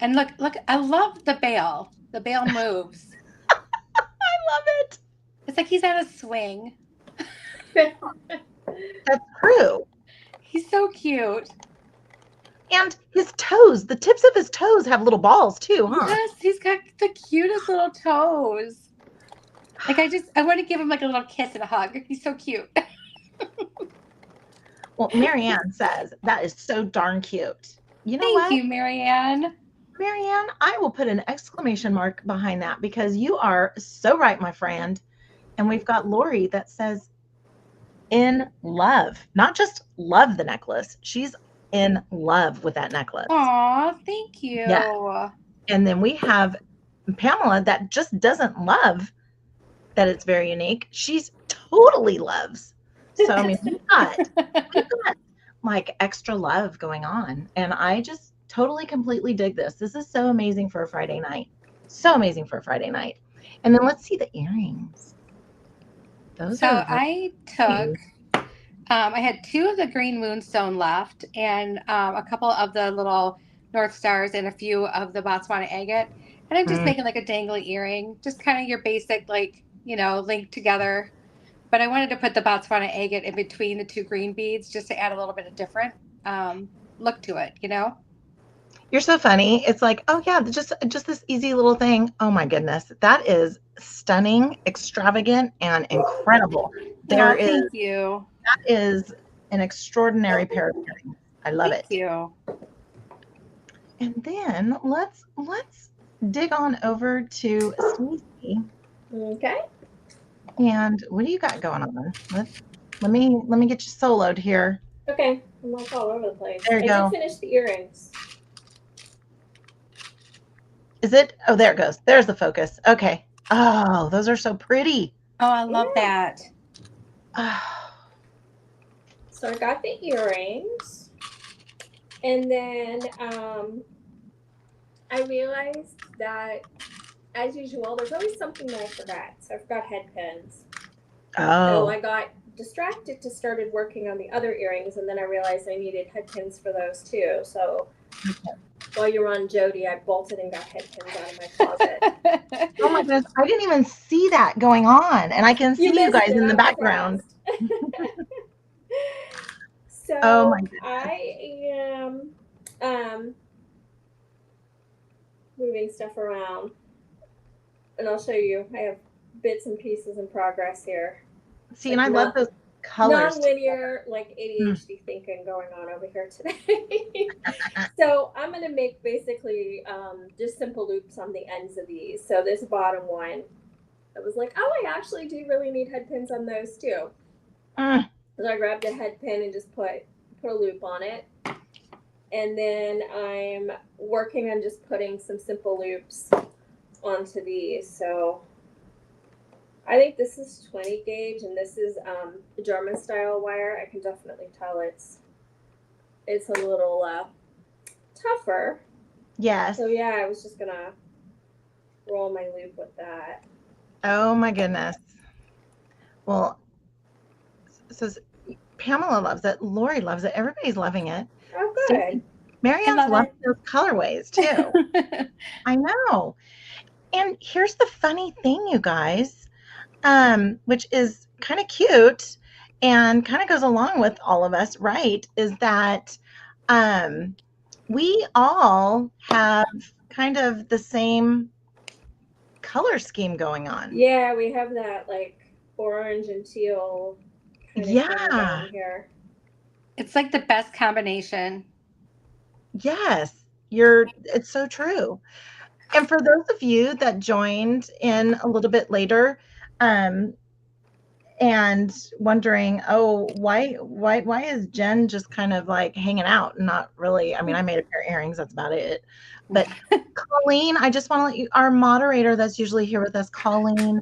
And look, I love the bail. The bail moves. I love it. It's like he's on a swing. That's true. He's so cute. And his toes, the tips of his toes have little balls too, huh? Yes, he's got the cutest little toes. Like I want to give him like a little kiss and a hug. He's so cute. Well, Marianne says that is so darn cute. You know what? Thank you, Marianne. Marianne, I will put an exclamation mark behind that because you are so right, my friend. And we've got Lori that says in love, not just love the necklace. She's in love with that necklace. Aw, thank you. Yeah. And then we have Pamela that just doesn't love that it's very unique. She's totally loves. So, I mean, we've got like extra love going on. And I just totally, completely dig this. This is so amazing for a Friday night. So amazing for a Friday night. And then let's see the earrings. Those are I took, I had 2 of the green moonstone left and a couple of the little North Stars and a few of the Botswana agate. And I'm just making like a dangly earring, just kind of your basic, like, linked together. But I wanted to put the Botswana agate in between the 2 green beads just to add a little bit of different look to it, You're so funny. It's like, oh yeah, just this easy little thing. Oh my goodness. That is stunning, extravagant, and incredible. Thank you. That is an extraordinary pair of earrings. I love it. Thank you. And then let's dig on over to Stacie. Okay. And what do you got going on? Let me get you soloed here. Okay. I'm like all over the place. There you go. I did finish the earrings. Is it? Oh, there it goes. There's the focus. Okay. Oh, those are so pretty. Oh, I love that. So I got the earrings, and then I realized that, as usual, there's always something that I forgot. So I forgot head pins. Oh. So I got distracted to started working on the other earrings, and then I realized I needed head pins for those too. So while you're on Jody, I bolted and got head pins out of my closet. Oh my goodness, I didn't even see that going on, and I can see you guys in the background. So oh my goodness. I am moving stuff around, and I'll show you. I have bits and pieces in progress here. See, and I love those colors. Non-linear, like ADHD thinking going on over here today. So I'm going to make basically just simple loops on the ends of these. So this bottom one, I was like, oh, I actually do really need head pins on those too. So I grabbed a head pin and just put a loop on it. And then I'm working on just putting some simple loops onto these. So I think this is 20 gauge and this is German style wire. I can definitely tell it's a little tougher. Yes. So yeah, I was just gonna roll my loop with that. Oh my goodness. Well, so Pamela loves it. Lori loves it. Everybody's loving it. Oh, good. Marianne's loving those colorways too. I know. And here's the funny thing, you guys, which is kind of cute and kind of goes along with all of us, right? Is that we all have kind of the same color scheme going on. Yeah, we have that like orange and teal kind of thing Yeah. down here. It's like the best combination. Yes, it's so true. And for those of you that joined in a little bit later, and wondering, oh, why is Jen just kind of like hanging out and not really, I mean, I made a pair of earrings, that's about it. But Colleen, I just want to let you, our moderator that's usually here with us, Colleen,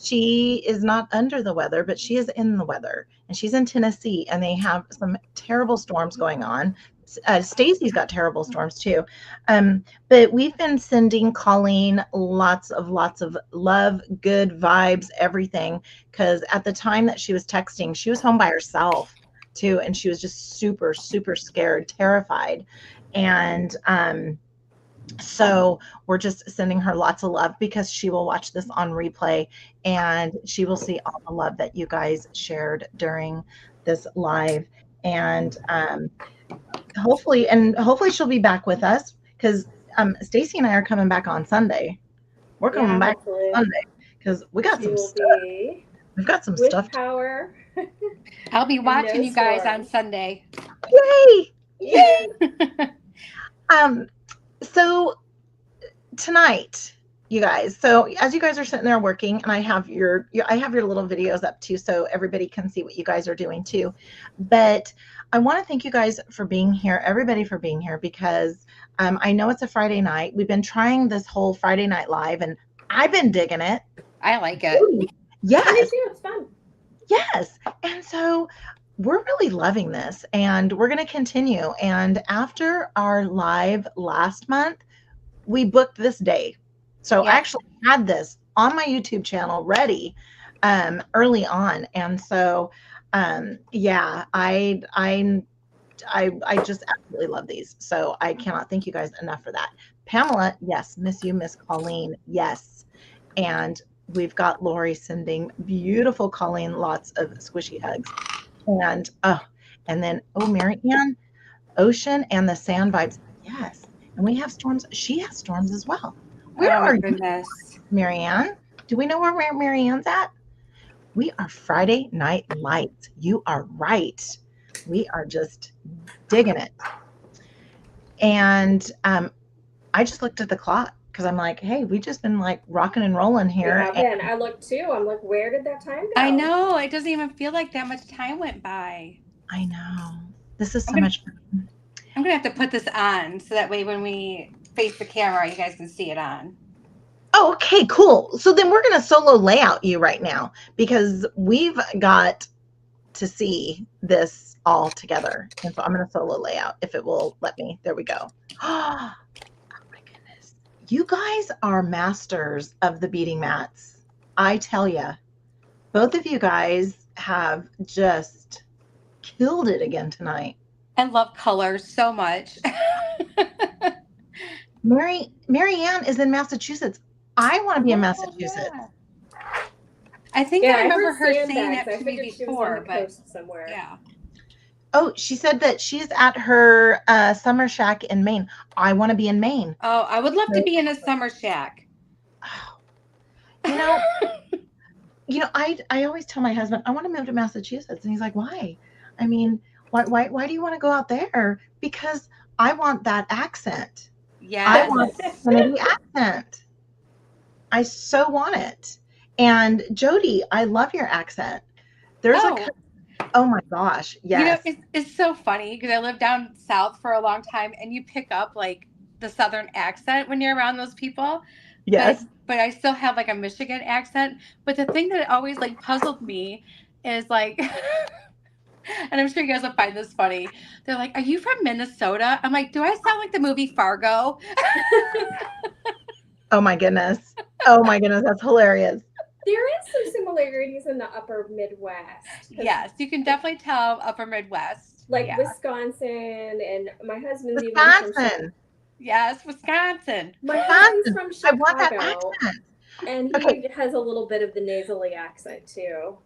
she is not under the weather, but she is in the weather, and she's in Tennessee, and they have some terrible storms going on. Stacie's got terrible storms too. But we've been sending Colleen lots of love, good vibes, everything. Because at the time that she was texting, she was home by herself too. And she was just super, super scared, terrified. And so we're just sending her lots of love, because she will watch this on replay and she will see all the love that you guys shared during this live. And hopefully she'll be back with us, because Stacie and I are coming back on Sunday. We're coming back on Sunday because we got some stuff. We've got some stuff. Power. I'll be watching you guys on Sunday. Yay! Yay! So tonight, you guys, so as you guys are sitting there working, and I have your little videos up too, so everybody can see what you guys are doing too. But I want to thank you guys for being here, everybody for being here, because I know it's a Friday night. We've been trying this whole Friday night live, and I've been digging it. I like it. Yes. Me too. It's fun. Yes. And so we're really loving this, and we're going to continue. And after our live last month, we booked this day. So I actually had this on my YouTube channel ready early on. And so, yeah, I just absolutely love these. So I cannot thank you guys enough for that. Pamela, yes. Miss you, Miss Colleen, yes. And we've got Lori sending beautiful Colleen lots of squishy hugs. And then Mary Ann, ocean and the sand vibes. Yes. And we have storms. She has storms as well. Where are you, Mary Ann? Do we know where Mary Ann's at? We are Friday Night Lights. You are right. We are just digging it. And I just looked at the clock, because I'm like, hey, we just been like rocking and rolling here. Yeah, and I looked too. I'm like, where did that time go? I know. It doesn't even feel like that much time went by. I know. This is so much fun. I'm going to have to put this on so that way when we face the camera, you guys can see it on. Oh, okay, cool. So then we're going to solo layout you right now, because we've got to see this all together. And so I'm going to solo layout if it will let me. There we go. Oh my goodness. You guys are masters of the beading mats. I tell you, both of you guys have just killed it again tonight. I love colors so much. Mary Ann is in Massachusetts. I want to be in Massachusetts. Yeah. I think I remember her saying that to me before, but somewhere. Yeah. Oh, she said that she's at her summer shack in Maine. I want to be in Maine. Oh, I would love to be in a summer shack. You know, I always tell my husband I want to move to Massachusetts, and he's like, why? I mean, why do you want to go out there? Because I want that accent. Yeah, I want the accent. I so want it. And Jody, I love your accent. There's oh my gosh, yes. You know, it's so funny because I lived down south for a long time, and you pick up like the southern accent when you're around those people. Yes. But I still have like a Michigan accent. But the thing that always like puzzled me is like, and I'm sure you guys will find this funny. They're like, "Are you from Minnesota?" I'm like, "Do I sound like the movie Fargo?" Oh my goodness. Oh my goodness. That's hilarious. There is some similarities in the upper Midwest. Yes, you can definitely tell upper Midwest. Like Wisconsin, and my husband's Wisconsin. Yes, Wisconsin. My husband's from Chicago. I want that accent. And he has a little bit of the nasally accent too.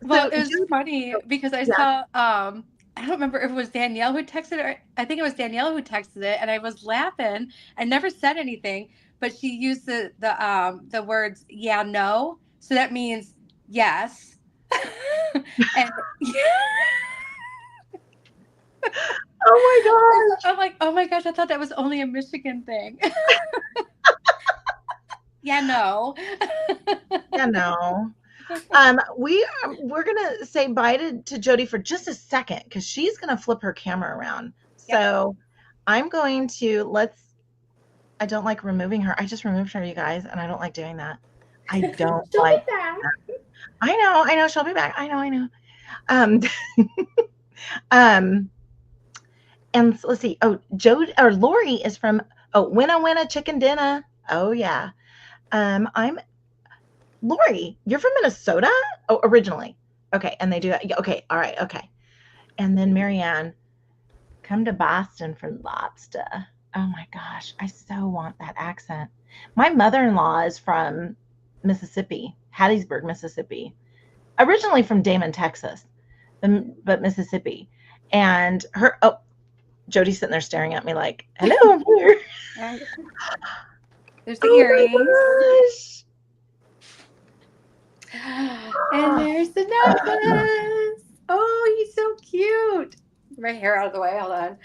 Well, it was funny because I saw I don't remember if it was Danielle who texted it, or I think it was Danielle who texted it, and I was laughing. I never said anything, but she used the words "yeah, no," so that means yes. And Oh I'm like, oh my gosh, I thought that was only a Michigan thing. Yeah, no. my gosh. We're gonna say bye to Jody for just a second because she's gonna flip her camera around. Yep. So I'm going to I don't like removing her. I just removed her, you guys, and I don't like doing that. I don't She'll like be back. that. I know she'll be back. I know. Um um and let's see. Oh, Jody or Lori is from Winna Chicken Dinner. Oh yeah. I'm Lori, you're from Minnesota? Oh, originally. Okay, and they do that. Okay, all right, okay. And then Marianne, come to Boston for lobster. Oh my gosh, I so want that accent. My mother-in-law is from Mississippi, Hattiesburg, Mississippi. Originally from Damon, Texas, but Mississippi. And Jody's sitting there staring at me like, hello, I'm here. There's the earrings. My gosh. And there's the necklace. Oh, he's so cute. My hair out of the way. Hold on.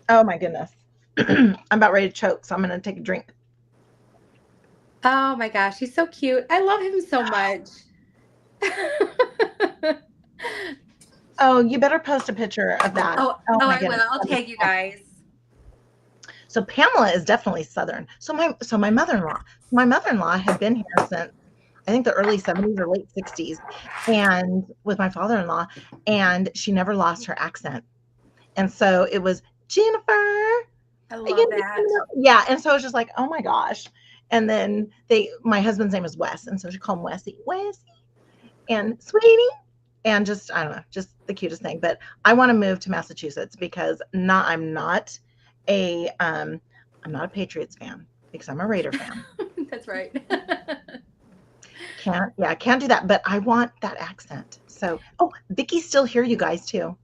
Oh my goodness. I'm about ready to choke, so I'm going to take a drink. Oh my gosh, he's so cute. I love him so much. Oh, you better post a picture of that. Oh my I goodness. will. I'll tag you guys. So Pamela is definitely Southern. So my mother-in-law had been here since I think the early 70s or late 60s, and with my father-in-law, and she never lost her accent. And so it was Jennifer. I love that. Yeah, and so it's just like, oh my gosh. And then my husband's name is Wes, and so she called him Wessie, and Sweetie, and just I don't know, just the cutest thing. But I want to move to Massachusetts because I'm not a Patriots fan because I'm a Raider fan. That's right. Can't do that, but I want that accent. So, Vicky's still here, you guys, too.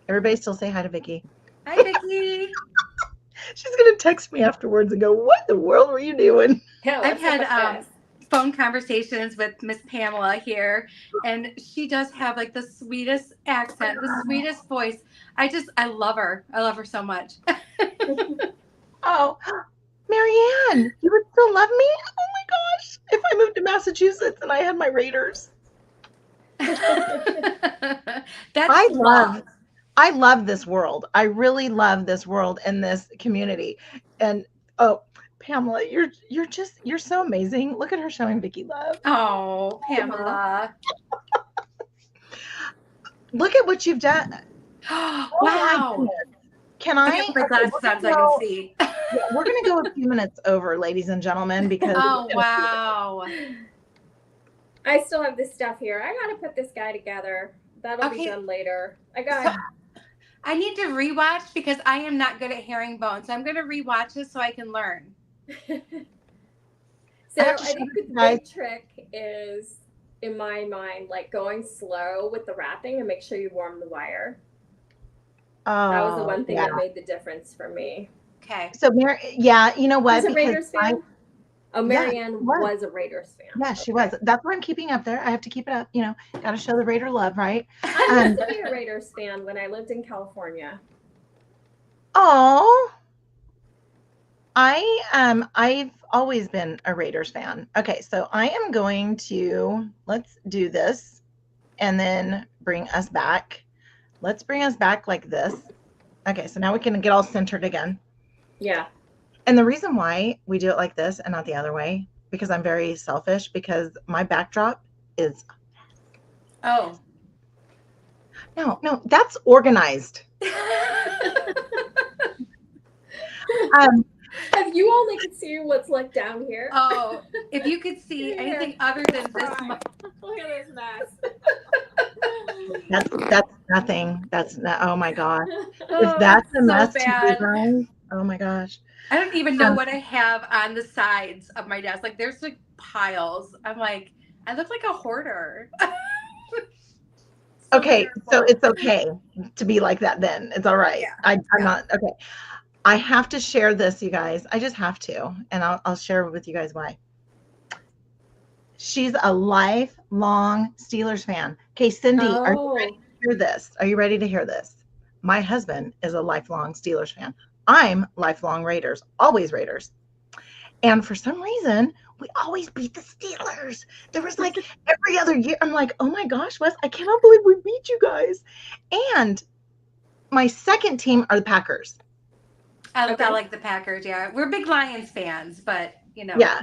Everybody still say hi to Vicky. Hi, Vicky. She's going to text me afterwards and go, what in the world were you doing? Yeah, I've had phone conversations with Miss Pamela here, and she does have like the sweetest accent, the sweetest voice. I love her. I love her so much. Oh, Marianne, you would still love me? Oh my gosh. If I moved to Massachusetts and I had my Raiders. I love this world. I really love this world and this community. And Pamela, you're so amazing. Look at her showing Vicky love. Oh, Pamela. Look at what you've done. Wow. Can I put my glasses on so I can see? Yeah, we're going to go a few minutes over, ladies and gentlemen, because oh wow. I still have this stuff here. I got to put this guy together. That'll be done later. I need to rewatch because I am not good at herringbone. So I'm going to rewatch this so I can learn. So I think the big trick is, in my mind, like going slow with the wrapping and make sure you warm the wire. That was the one thing that made the difference for me. Okay. So, you know what? She's a Raiders fan? Marianne was a Raiders fan. Yeah, she was. That's why I'm keeping up there. I have to keep it up. You know, got to show the Raider love, right? I used to be a Raiders fan when I lived in California. Oh, I've always been a Raiders fan. Okay, so I am going to let's do this, and then bring us back. Let's bring us back like this. Okay, so now we can get all centered again. Yeah. And the reason why we do it like this and not the other way, because I'm very selfish, because my backdrop is. Oh. No, that's organized. If you only could see what's like down here. Oh, if you could see anything other than this. Look at this mess. That's nothing. That's not. Oh my god. If that's a mess to you guys, oh my gosh. I don't even know what I have on the sides of my desk. Like there's like piles. I'm like, I look like a hoarder. Okay, so it's okay to be like that then. It's all right. Yeah. I'm not okay. I have to share this, you guys. I just have to, and I'll share with you guys why. She's a lifelong Steelers fan. Okay, Cindy, are you ready to hear this? Are you ready to hear this? My husband is a lifelong Steelers fan. I'm lifelong Raiders, always Raiders. And for some reason, we always beat the Steelers. There was like every other year. I'm like, oh my gosh, Wes, I cannot believe we beat you guys. And my second team are the Packers. I like the Packers. Yeah, we're big Lions fans, but you know. Yeah.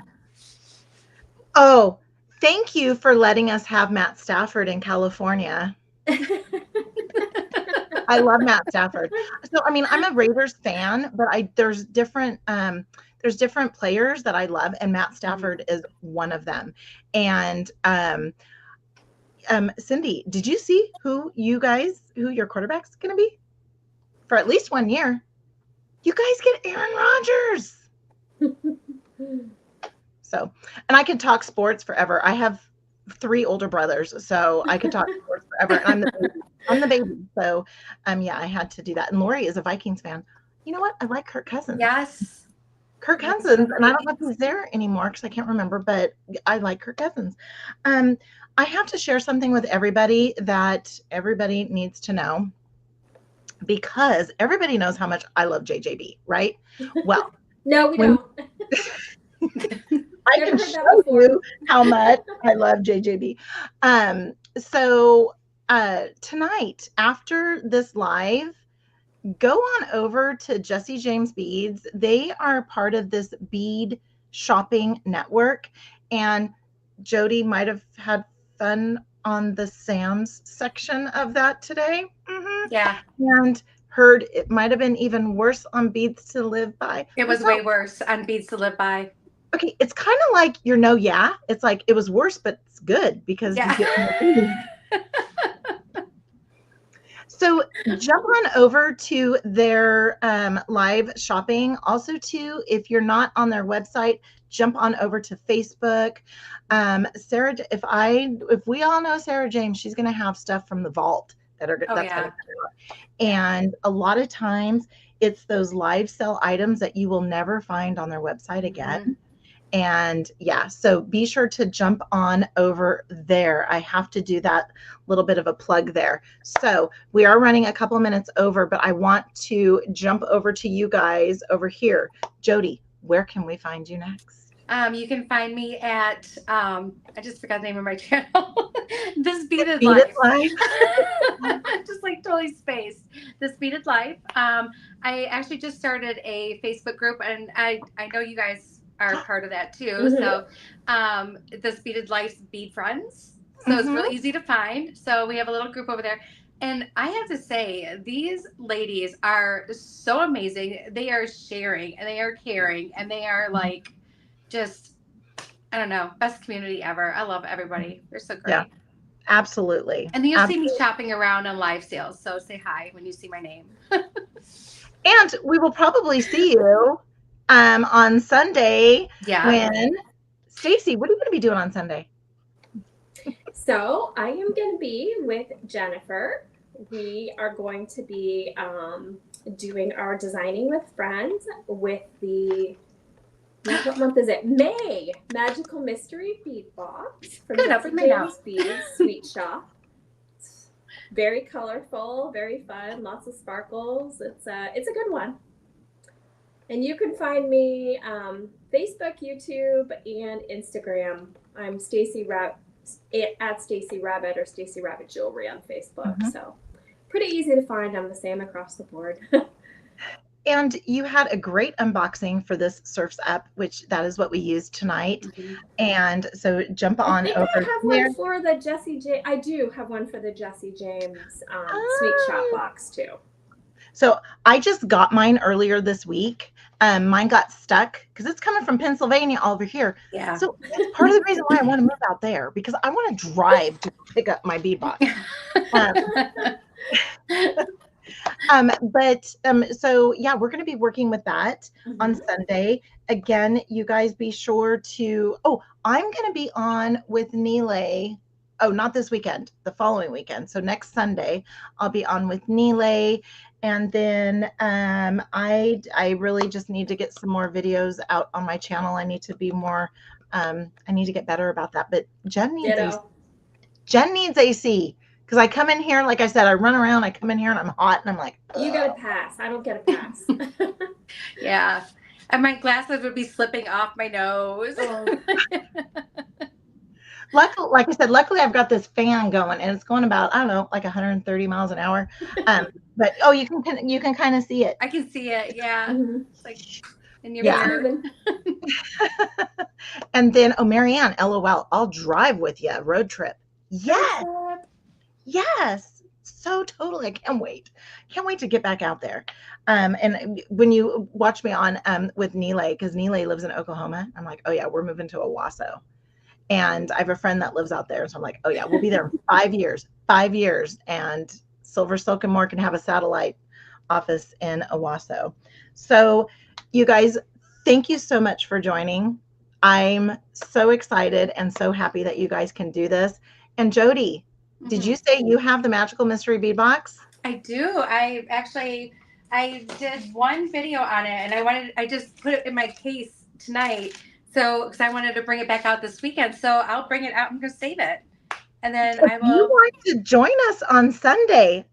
Oh, thank you for letting us have Matt Stafford in California. I love Matt Stafford. So, I mean, I'm a Raiders fan, but there's different players that I love, and Matt Stafford is one of them. And Cindy, did you see who your quarterback's going to be for at least 1 year? You guys get Aaron Rodgers. So, and I could talk sports forever. I have 3 older brothers, so I could talk sports forever. And I'm the baby. So, yeah, I had to do that. And Lori is a Vikings fan. You know what? I like Kirk Cousins. Yes. Kirk Cousins, and I don't know if he's there anymore because I can't remember, but I like Kirk Cousins. I have to share something with everybody that everybody needs to know, because everybody knows how much I love JJB, right? Well, no, we don't. I can show you how much I love JJB. So tonight, after this live, go on over to Jesse James Beads. They are part of this bead shopping network. And Jody might have had fun on the Sam's section of that today. Mm-hmm. Yeah. And heard it might have been even worse on Beads to Live By. It was way worse on Beads to Live By. Okay, it's kind of like it's like it was worse, but it's good because you get more. So jump on over to their live shopping. Also, too, if you're not on their website, jump on over to Facebook. Sarah, if we all know Sarah James, she's going to have stuff from the vault that's going to come out. And a lot of times, it's those live sell items that you will never find on their website again. Mm-hmm. And yeah, so be sure to jump on over there. I have to do that little bit of a plug there. So we are running a couple of minutes over, but I want to jump over to you guys over here. Jody, where can we find you next? You can find me at, I just forgot the name of my channel. This Beaded Life. Just like totally spaced. This Beaded Life. I actually just started a Facebook group, and I know you guys are part of that too. Mm-hmm. So this Beaded Life's Bead Friends. So mm-hmm. It's really easy to find. So we have a little group over there. And I have to say, these ladies are so amazing. They are sharing and they are caring and they are like just, I don't know, best community ever. I love everybody. They're so great. Yeah, absolutely. And then you'll see me shopping around on live sales. So say hi when you see my name. And we will probably see you on Sunday. Yeah. When Stacie, what are you going to be doing on Sunday? So I am going to be with Jennifer. We are going to be doing our Designing with Friends with the, what month is it? May Magical Mystery Bead Box from Jesse James Beads Sweet Shop. It's very colorful, very fun, lots of sparkles. It's a good one. And you can find me Facebook, YouTube, and Instagram. I'm Stacie at Stacie Rabbit or Stacie Rabbit Jewelry on Facebook. Mm-hmm. So pretty easy to find. I'm the same across the board. And you had a great unboxing for this Surf's Up, which that is what we used tonight. Mm-hmm. And so jump on over I have one for the Jesse James. I do have one for the Jesse James Sweet Shop box too. So I just got mine earlier this week. Mine got stuck because it's coming from Pennsylvania all over here. Yeah. So that's part of the reason why I want to move out there, because I want to drive to pick up my bead box. So yeah, we're going to be working with that on Sunday. Again, you guys be sure to, I'm going to be on with Nile oh, not this weekend, the following weekend. So next Sunday, I'll be on with Nile. And then I really just need to get some more videos out on my channel. I need to be more, I need to get better about that. But Jen needs AC. Jen needs AC. Because I come in here, like I said, I run around, I come in here and I'm hot and I'm like, ugh. You got a pass. I don't get a pass. Yeah. And my glasses would be slipping off my nose. Oh. Luckily, like I said, luckily I've got this fan going and it's going about, I don't know, like 130 miles an hour. But oh, you can kind of see it. I can see it. Yeah. Mm-hmm. It's like in your Yeah. mirror. And then, oh, Marianne, LOL, I'll drive with you, road trip. Yes. Yes. So totally. I can't wait. Can't wait to get back out there. And when you watch me on with Nile, because Nile lives in Oklahoma, I'm like, oh yeah, we're moving to Owasso. And I have a friend that lives out there. So I'm like, oh yeah, we'll be there in 5 years. 5 years. And Silver Silk and More can have a satellite office in Owasso. So you guys, thank you so much for joining. I'm so excited and so happy that you guys can do this. And Jody, did you say you have the Magical Mystery Bead Box? I do. I did one video on it and I just put it in my case tonight. So, because I wanted to bring it back out this weekend. So I'll bring it out. I'm going to save it. And then I will. You want to join us on Sunday?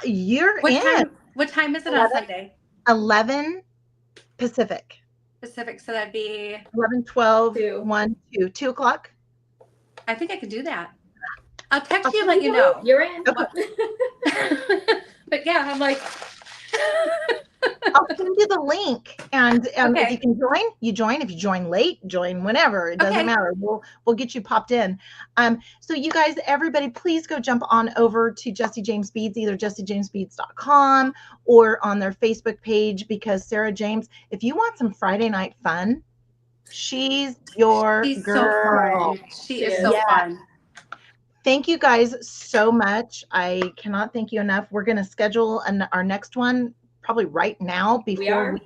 You're in. What time is it on Sunday? 11 Pacific. So that'd be 11, 12, 1, 2, 2 o'clock. I think I could do that. I'll text you and let you know. You're in. Okay. But yeah, I'm like. I'll send you the link, and okay. If you can join, you join. If you join late, join whenever. It doesn't matter. We'll get you popped in. So you guys, everybody, please go jump on over to Jessie James Beads, either jessiejamesbeads.com or on their Facebook page, because Sarah James, if you want some Friday night fun, she's your girl. So fun. She is so fun. Thank you guys so much. I cannot thank you enough. We're going to schedule our next one probably right now before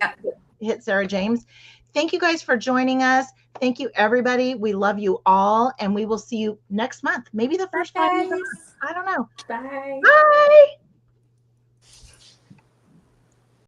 we hit Sarah James. Thank you guys for joining us. Thank you, everybody. We love you all, and we will see you next month. Maybe the first Friday. I don't know. Bye. Bye.